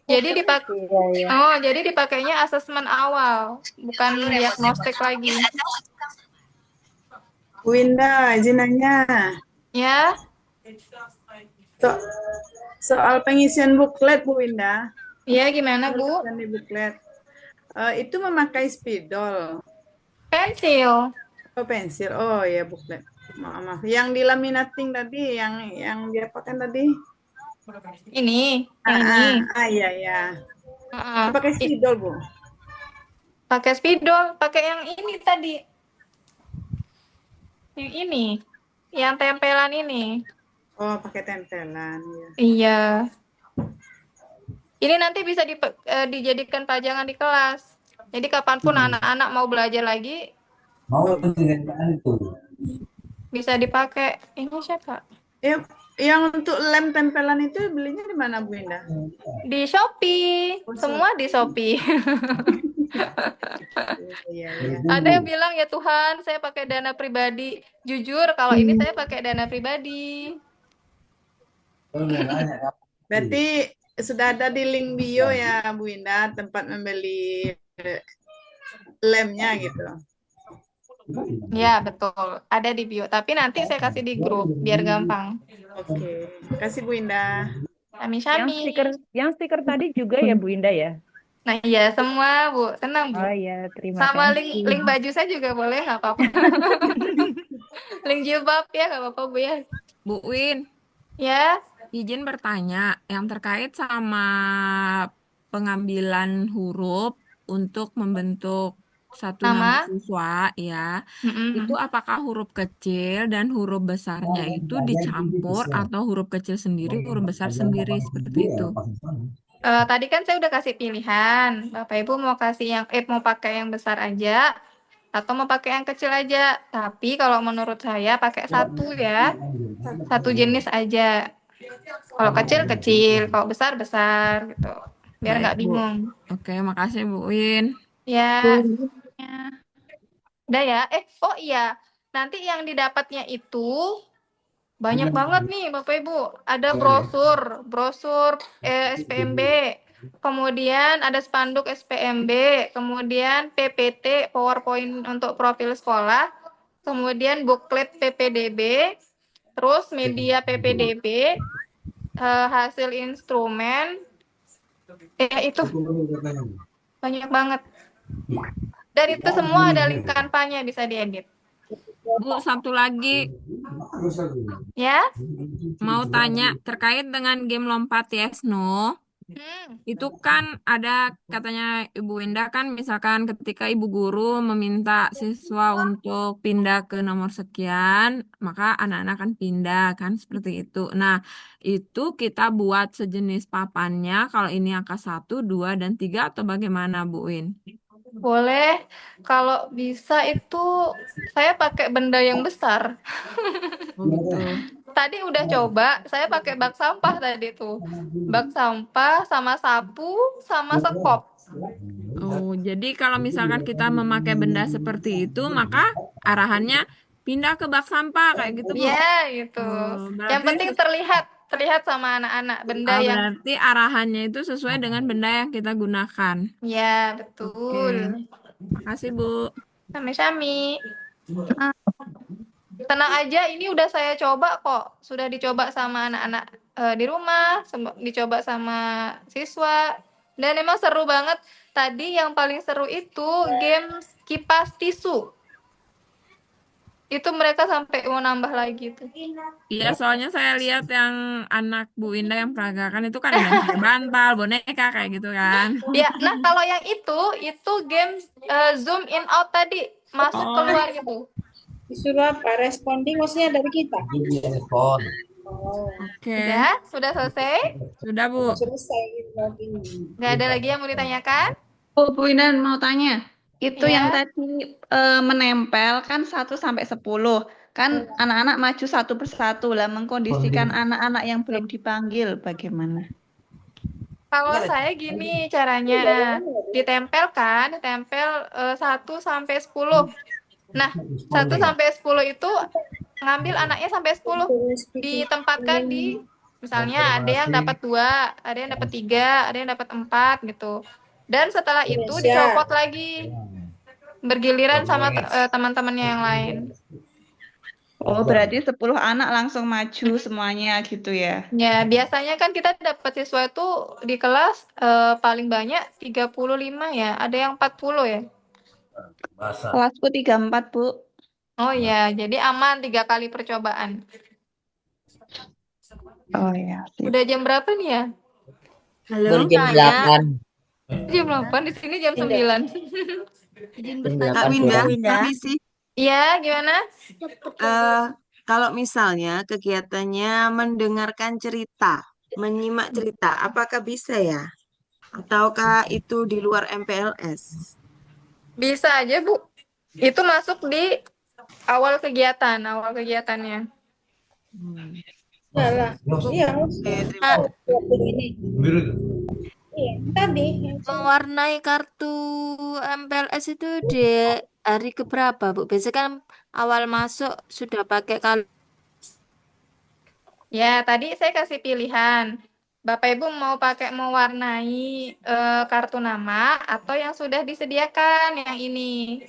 Jadi jadi dipakainya asesmen awal, bukan diagnostik lagi. Bu Winda, izin nanya. Ya. Soal pengisian buklet, Bu Winda. Iya, gimana, Bu? Di buklet. Itu memakai spidol. Pensil. Oh, pensil. Oh, ya buklet. Maaf. Yang di laminating tadi, yang diapakan tadi? Ini, yang ini. Iya. Pakai spidol, Bu. Pakai spidol, pakai yang ini tadi. Yang ini, yang tempelan ini. Oh, pakai tempelan, ya. Iya. Ini nanti bisa dijadikan pajangan di kelas. Jadi kapanpun anak-anak mau belajar lagi, bisa dipakai. Ini siapa? Yang untuk lem tempelan itu belinya di mana, Bu Indah? Di Shopee. Semua di Shopee. Ada yang bilang, ya Tuhan, saya pakai dana pribadi. Jujur, kalau ini saya pakai dana pribadi. Berarti sudah ada di link bio ya, Bu Indah, tempat membeli lemnya gitu. Ya, betul. Ada di bio. Tapi nanti saya kasih di grup, biar gampang. Oke. Kasih Bu Indah. Syami-syami. Yang stiker tadi juga ya, Bu Indah ya? Nah, iya, semua, Bu. Tenang, Bu. Oh iya, terima Sama kasih. link baju saya juga boleh, nggak apa-apa. Link jilbab ya, nggak apa-apa, Bu ya. Bu Win, Ya. izin bertanya yang terkait sama pengambilan huruf untuk membentuk satu nama siswa ya. Itu apakah huruf kecil dan huruf besarnya itu dicampur atau huruf kecil sendiri, huruf besar sendiri seperti itu? Tadi kan saya udah kasih pilihan. Bapak Ibu mau mau pakai yang besar aja atau mau pakai yang kecil aja. Tapi kalau menurut saya pakai satu ya. Satu jenis aja. Kalau kecil, kalau besar gitu. Biar nggak bingung. Oke, makasih Bu Win. Ya. Udah ya. Oh iya. Nanti yang didapatnya itu banyak banget nih Bapak Ibu. Ada brosur SPMB. Kemudian ada spanduk SPMB, kemudian PPT, PowerPoint untuk profil sekolah, kemudian buklet PPDB, terus media PPDB, hasil instrumen, itu banyak banget. Dan itu semua ada link Canva-nya, bisa diedit. Bu, satu lagi. Ya? Mau tanya terkait dengan game lompat yes no. Itu kan ada katanya Ibu Winda kan misalkan ketika ibu guru meminta siswa untuk pindah ke nomor sekian, maka anak-anak kan pindah kan seperti itu. Nah, itu kita buat sejenis papannya kalau ini angka 1, 2, dan 3 atau bagaimana Bu Win? Boleh. Kalau bisa itu saya pakai benda yang besar. Tadi udah coba, saya pakai bak sampah tadi tuh. Bak sampah sama sapu sama sekop. Oh, jadi kalau misalkan kita memakai benda seperti itu, maka arahannya pindah ke bak sampah kayak gitu, Bu? Iya, gitu. Yang penting terlihat sama anak-anak benda yang berarti arahannya itu sesuai dengan benda yang kita gunakan. Ya, betul. Makasih, Bu. Sami-sami. Tenang aja, ini udah saya coba kok. Sudah dicoba sama anak-anak di rumah, dicoba sama siswa. Dan emang seru banget. Tadi yang paling seru itu game kipas tisu. itu mereka sampai mau nambah lagi tuh. Iya, soalnya saya lihat yang anak Bu Indah yang peragakan itu kan ada yang pakai bantal, boneka kayak gitu kan. Ya, nah kalau yang itu game zoom in out tadi, masuk Oh, keluar gitu. Disuruh apa? Responding maksudnya dari kita. Respon. Oh, oke. Sudah selesai? Sudah, Bu. selesai login. Nggak ada lagi yang mau ditanyakan? Oh, Bu Indah mau tanya. Itu Iya. yang tadi menempel kan 1 sampai 10. Kan anak-anak maju satu persatu lah, mengkondisikan anak-anak yang belum dipanggil bagaimana? Kalau saya gini caranya, ditempel 1 sampai 10. Nah, 1 sampai 10 itu ngambil anaknya sampai 10, ditempatkan di, misalnya ada yang dapat 2, ada yang dapat 3, ada yang dapat 4 gitu. Dan setelah itu dicopot lagi, bergiliran sama teman-temannya yang lain. Oh, berarti 10 anak langsung maju semuanya gitu ya? Ya, biasanya kan kita dapat siswa itu di kelas paling banyak 35 ya, ada yang 40 ya. Kelasku 34, Bu. Oh ya, jadi aman 3 kali percobaan. Oh ya, sip. Udah jam berapa nih ya? Halo, Jam 8. Jam 8, di sini jam 9. izin Jam bertanya. 8 Kak Winda, sore. Winda. permisi. Iya, gimana? Kalau misalnya kegiatannya mendengarkan cerita, menyimak cerita, apakah bisa ya? Ataukah itu di luar MPLS? Bisa aja, Bu. Itu masuk di awal kegiatannya. Salah. Iya, ini. Iya, tadi. Mewarnai kartu MPLS itu di hari keberapa, Bu? Biasanya kan awal masuk sudah pakai kalau Ya, tadi saya kasih pilihan. Bapak Ibu mau pakai mewarnai kartu nama atau yang sudah disediakan yang ini.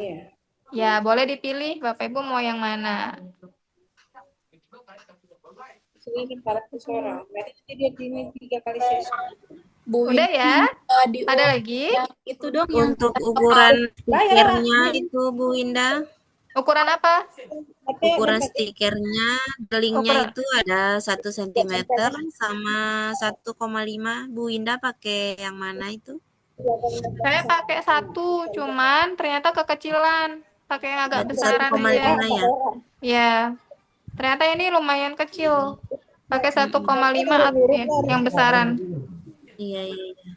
Iya. Ya, boleh dipilih Bapak Ibu mau yang mana. Ini 400 orang. Berarti dia ini 3 kali sesi. Bu Udah ya? di Ada lagi? itu dong yang Untuk ukuran Bayar, stikernya itu Bu Indah, Ukuran apa? ukuran stikernya, delingnya Ukuran- itu ada 1 cm sama 1,5. Bu Indah pakai yang mana itu? Saya pakai 1, cuman ternyata kekecilan. Pakai yang agak besaran aja. 1,5 ya? Ya, ternyata ini lumayan kecil. Pakai 1,5 ya, yang besaran. Iya, iya, iya.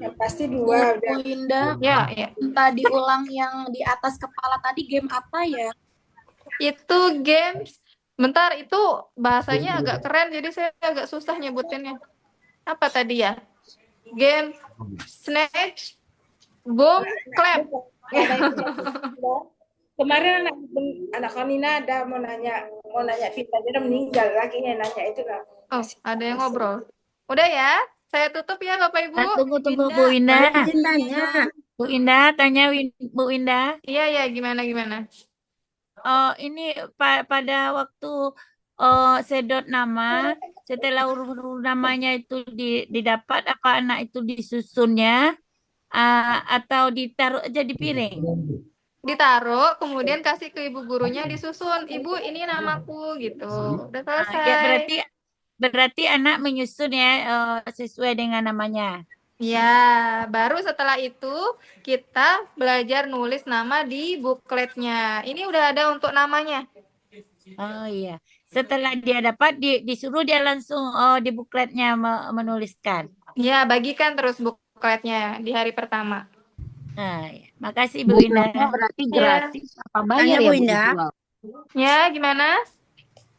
Yang pasti 2 udah. Bu Indah, Ya, ya. minta diulang yang di atas kepala tadi game apa ya? Itu games. Bentar, itu bahasanya agak keren, jadi saya agak susah nyebutinnya. Apa tadi ya? Game Snatch, Boom, Clap. Kemarin anak Konina ada mau nanya Vita, dia udah meninggal lagi nanya itu lah. Oh, ada yang ngobrol. Udah ya, saya tutup ya Bapak Ibu. Tunggu Bu Indah. izin tanya. Bu Indah, tanya Bu Indah. Iya, ya, gimana? Ini pada waktu sedot nama, setelah urut namanya itu didapat, apa anak itu disusunnya atau ditaruh aja di piring? Ditaruh, kemudian kasih ke ibu gurunya, disusun. Ibu, ini namaku gitu. Udah selesai. Ya, berarti anak menyusun ya sesuai dengan namanya. Ya, baru setelah itu kita belajar nulis nama di bukletnya. Ini udah ada untuk namanya. Oh iya. Setelah dia dapat disuruh dia langsung di bukletnya menuliskan. Ya, bagikan terus bukletnya di hari pertama. Nah, ya. Makasih Bu Indah. Berarti gratis apa Tanya bayar ya Bu Bu Indah. dijual? Ya, gimana?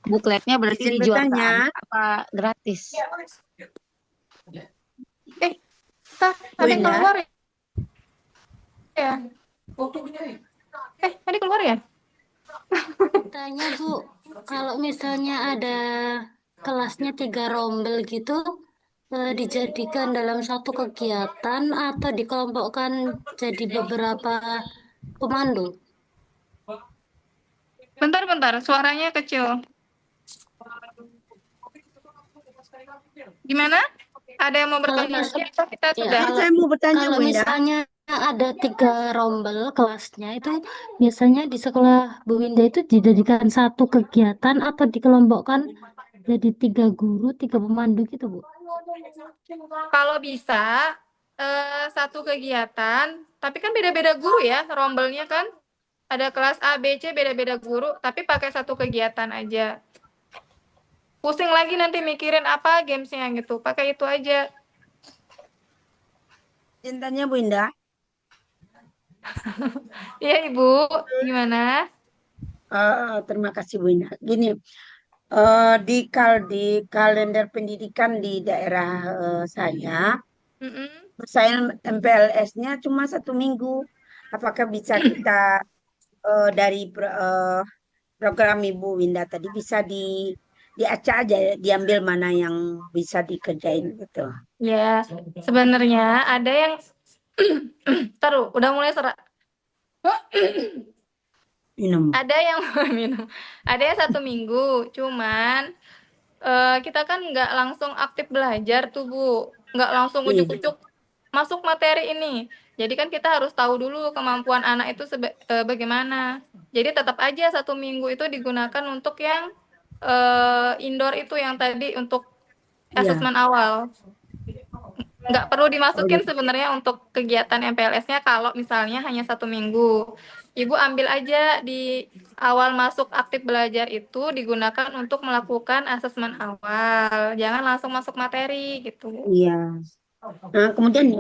Bukletnya berarti Izin dijual bertanya. apa gratis? Ada yang keluar ya? Tadi keluar ya? Tanya Bu, kalau misalnya ada kelasnya 3 rombel gitu, dijadikan dalam satu kegiatan atau dikelompokkan jadi beberapa pemandu? Bentar, suaranya kecil. Gimana? Ada yang mau bertanya? Kita sudah. Saya mau bertanya Kalau Bu Indah. misalnya ada 3 rombel kelasnya itu biasanya di sekolah Bu Winda itu dijadikan satu kegiatan atau dikelompokkan jadi 3 guru, 3 pemandu gitu, Bu? Kalau bisa satu kegiatan, tapi kan beda-beda guru ya, rombelnya kan. Ada kelas A, B, C, beda-beda guru, tapi pakai satu kegiatan aja. Pusing lagi nanti mikirin apa gamesnya gitu, pakai itu aja. Cintanya Bu Indah. Iya Ibu, gimana? Terima kasih Bu Indah. Gini, di kalender pendidikan di daerah saya, saya MPLS-nya cuma 1 minggu. Apakah bisa kita dari program Ibu Winda tadi bisa diacak aja, diambil mana yang bisa dikerjain gitu. Ya, sebenarnya ada yang taruh, udah mulai serak. Minum. Ada yang minum. Ada yang 1 minggu, cuman kita kan nggak langsung aktif belajar tuh Bu, nggak langsung ujuk-ujuk masuk materi ini. Jadi kan kita harus tahu dulu kemampuan anak itu bagaimana. Jadi tetap aja 1 minggu itu digunakan untuk yang indoor itu yang tadi untuk asesmen awal. Nggak perlu dimasukin sebenarnya untuk kegiatan MPLS-nya kalau misalnya hanya 1 minggu. Ibu ambil aja di awal masuk aktif belajar itu digunakan untuk melakukan asesmen awal. Jangan langsung masuk materi gitu. Iya. Nah, kemudian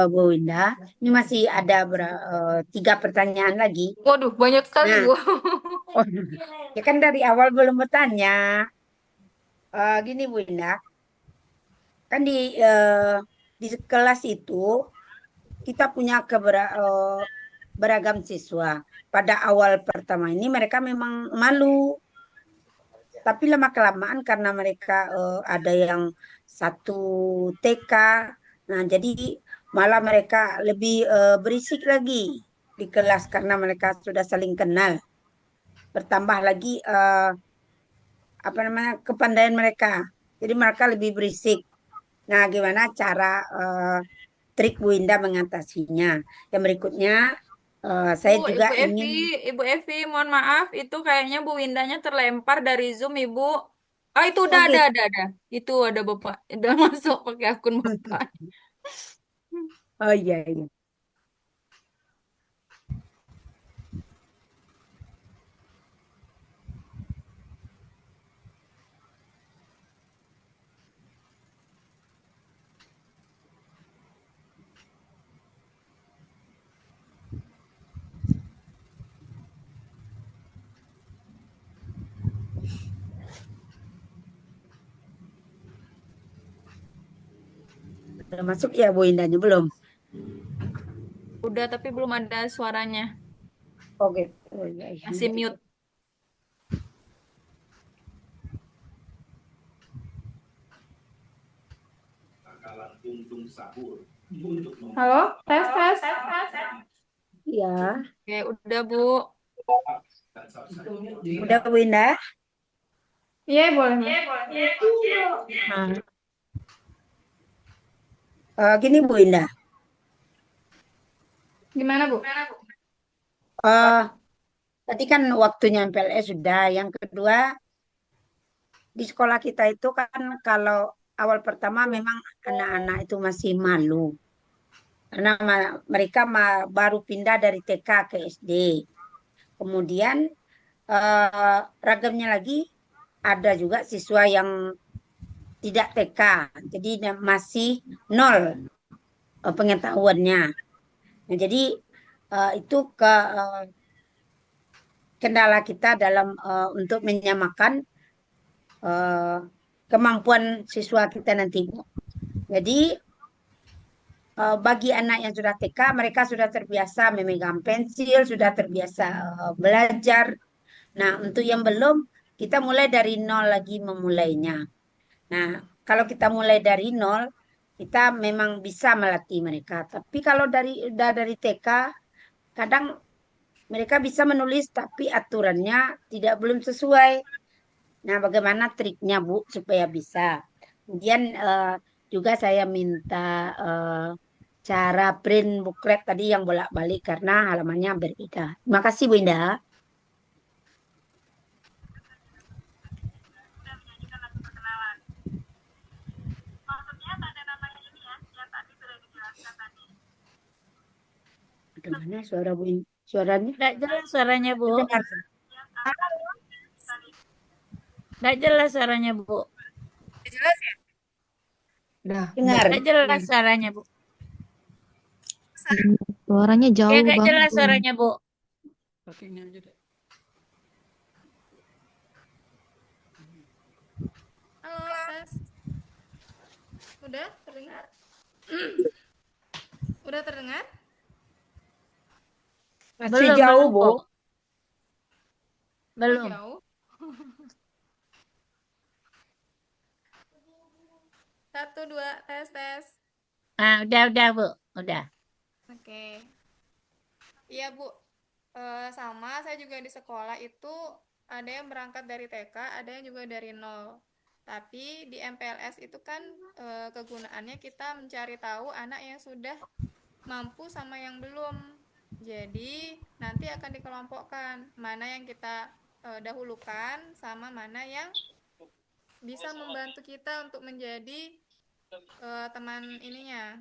Bu Winda, ini masih ada 3 pertanyaan lagi. Waduh, banyak sekali Bu. Ya kan dari awal belum bertanya. Gini Bu Winda, kan di kelas itu kita punya beragam siswa. Pada awal pertama ini mereka memang malu, tapi lama-kelamaan karena mereka ada yang 1 TK, nah jadi malah mereka lebih berisik lagi di kelas karena mereka sudah saling kenal. Bertambah lagi kepandaian mereka, jadi mereka lebih berisik. Nah, gimana cara trik Bu Indah mengatasinya? Yang berikutnya, saya juga ingin. Ibu Evi, mohon maaf, itu kayaknya Bu Windanya terlempar dari Zoom, Ibu. Oh, itu udah ada. Itu ada Bapak, udah masuk pakai akun Bapak. Oh iya. Udah masuk ya Bu Indahnya belum? Udah, tapi belum ada suaranya. Oke. Masih mute. Halo, tes. Iya. Oke, udah Bu. Udah Bu Indah? Iya, boleh. Gini Bu Indah. Gimana Bu? Tadi kan waktunya MPLS sudah. Yang kedua, di sekolah kita itu kan kalau awal pertama memang anak-anak itu masih malu. Karena mereka baru pindah dari TK ke SD. Kemudian ragamnya lagi ada juga siswa yang tidak TK. Jadi masih 0 pengetahuannya. Nah, jadi itu kendala kita dalam untuk menyamakan kemampuan siswa kita nanti. Jadi bagi anak yang sudah TK, mereka sudah terbiasa memegang pensil, sudah terbiasa belajar. Nah, untuk yang belum, kita mulai dari 0 lagi memulainya. Nah, kalau kita mulai dari 0, kita memang bisa melatih mereka. Tapi kalau udah dari TK, kadang mereka bisa menulis tapi aturannya belum sesuai. Nah, bagaimana triknya Bu supaya bisa? Kemudian juga saya minta cara print buklet tadi yang bolak-balik karena halamannya berbeda. Terima kasih Bu Indah. Mana suara Bu Indah? Suaranya? Nggak jelas suaranya, Bu. Dengar. Nggak jelas suaranya, Bu. Jelas ya? Dah. Dengar. Nggak jelas suaranya, Bu. Suaranya Ya, jauh nggak banget. jelas Bu. suaranya, Bu. Pakai ini aja deh. Halo, tes. Udah terdengar? Udah terdengar? Masih Belum, jauh, belum, Bu. Bu. Belum. Jauh. Satu, dua, tes, tes. Ah, udah, Bu. Udah. Oke. Iya, Bu. Sama, saya juga di sekolah itu ada yang berangkat dari TK, ada yang juga dari nol. Tapi di MPLS itu kan kegunaannya kita mencari tahu anak yang sudah mampu sama yang belum. Jadi nanti akan dikelompokkan mana yang kita dahulukan sama mana yang bisa membantu kita untuk menjadi teman ininya.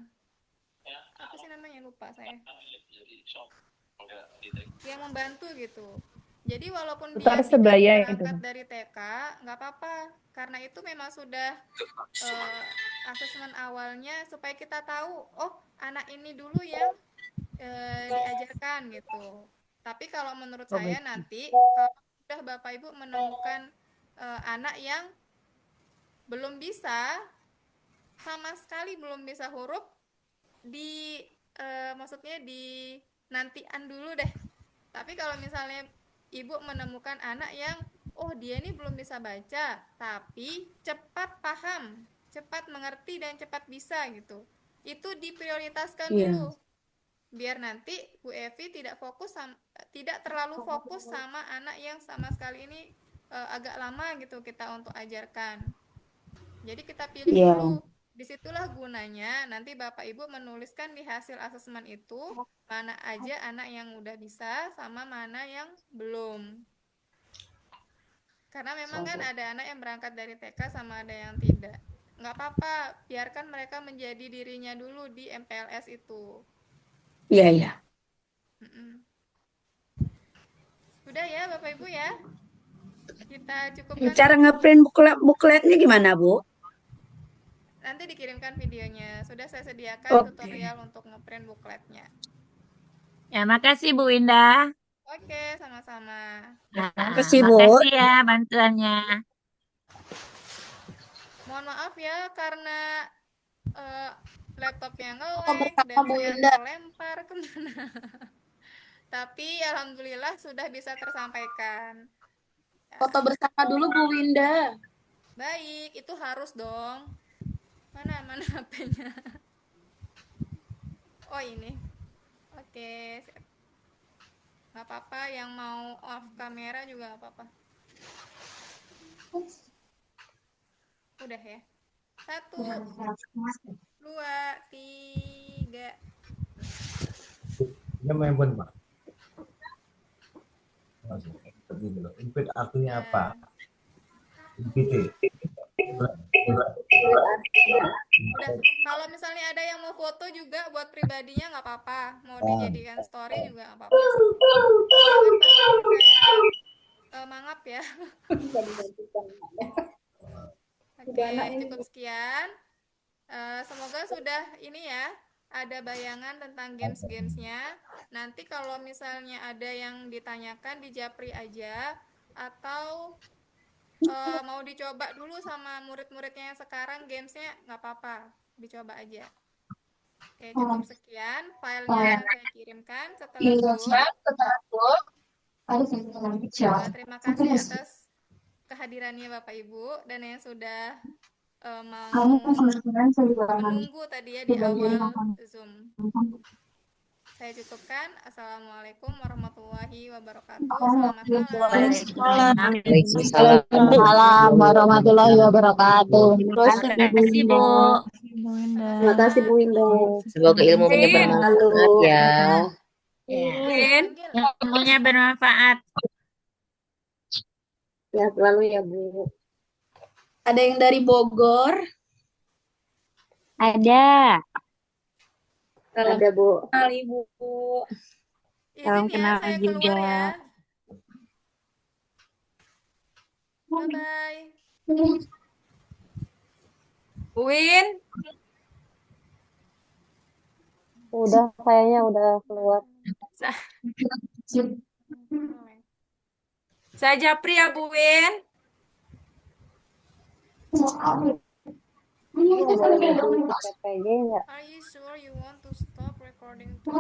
Apa sih namanya? Lupa saya. Yang membantu gitu. Jadi walaupun dia Putar tidak sebaya itu. berangkat dari TK, nggak apa-apa. Karena itu memang sudah asesmen awalnya supaya kita tahu, oh anak ini dulu yang diajarkan gitu. Tapi kalau menurut saya nanti kalau sudah Bapak Ibu menemukan anak yang belum bisa, sama sekali belum bisa huruf, maksudnya di nantian dulu deh. Tapi kalau misalnya ibu menemukan anak yang oh dia ini belum bisa baca tapi cepat paham, cepat mengerti dan cepat bisa gitu, itu diprioritaskan dulu biar nanti Bu Evi tidak terlalu fokus sama anak yang sama sekali ini agak lama gitu kita untuk ajarkan. Jadi kita pilih dulu. Disitulah gunanya nanti Bapak Ibu menuliskan di hasil asesmen itu mana aja anak yang udah bisa sama mana yang belum. Karena memang kan ada anak yang berangkat dari TK sama ada yang tidak. Nggak apa-apa, biarkan mereka menjadi dirinya dulu di MPLS itu. Iya, iya. Sudah ya Bapak Ibu ya? Kita cukupkan. Cara ngeprint bukletnya gimana, Bu? Nanti dikirimkan videonya. Sudah saya sediakan tutorial untuk ngeprint bukletnya. Ya, makasih Bu Indah. Oke, sama-sama. Makasih, Bu. Makasih ya bantuannya. Mohon maaf ya karena laptopnya nge-lag dan saya melempar kemana. Tapi alhamdulillah sudah bisa tersampaikan. Foto bersama dulu Bu Winda. Baik, itu harus dong. Mana HP-nya? Oh ini. Oke. Nggak apa-apa, yang mau off kamera juga nggak apa-apa. Udah ya. 1, 2, 3. Dia main pun, Pak. Input artinya apa? Input. Udah. Kalau misalnya ada yang mau foto juga buat pribadinya nggak apa-apa. Mau dijadikan story juga nggak apa-apa. Saya mangap ya. Oke, cukup sekian. Semoga sudah ini ya, ada bayangan tentang games-gamesnya. Nanti kalau misalnya ada yang ditanyakan di Japri aja, atau mau dicoba dulu sama murid-muridnya yang sekarang gamesnya, nggak apa-apa, dicoba aja. Oke, cukup sekian. Filenya akan saya kirimkan setelah itu. Terima kasih atas kehadirannya Bapak Ibu dan yang sudah mau menunggu tadi ya di awal Zoom. Saya cukupkan. Assalamualaikum warahmatullahi wabarakatuh. Selamat malam. Waalaikumsalam warahmatullahi wabarakatuh. Terima kasih, Bu. Terima kasih Bu Indah. Semoga ilmunya bermanfaat ya. Ya. Ilmunya bermanfaat. Ya selalu ya Bu. Ada yang dari Bogor? Ada. Ada Bu. Kenal Ibu. Salam Izin ya, kenal saya keluar juga. ya. Bye-bye. Win, Udah kayaknya udah keluar. saya Japri ya Bu Win. Boleh ganti PPG nggak? Are you sure you want to stop recording too?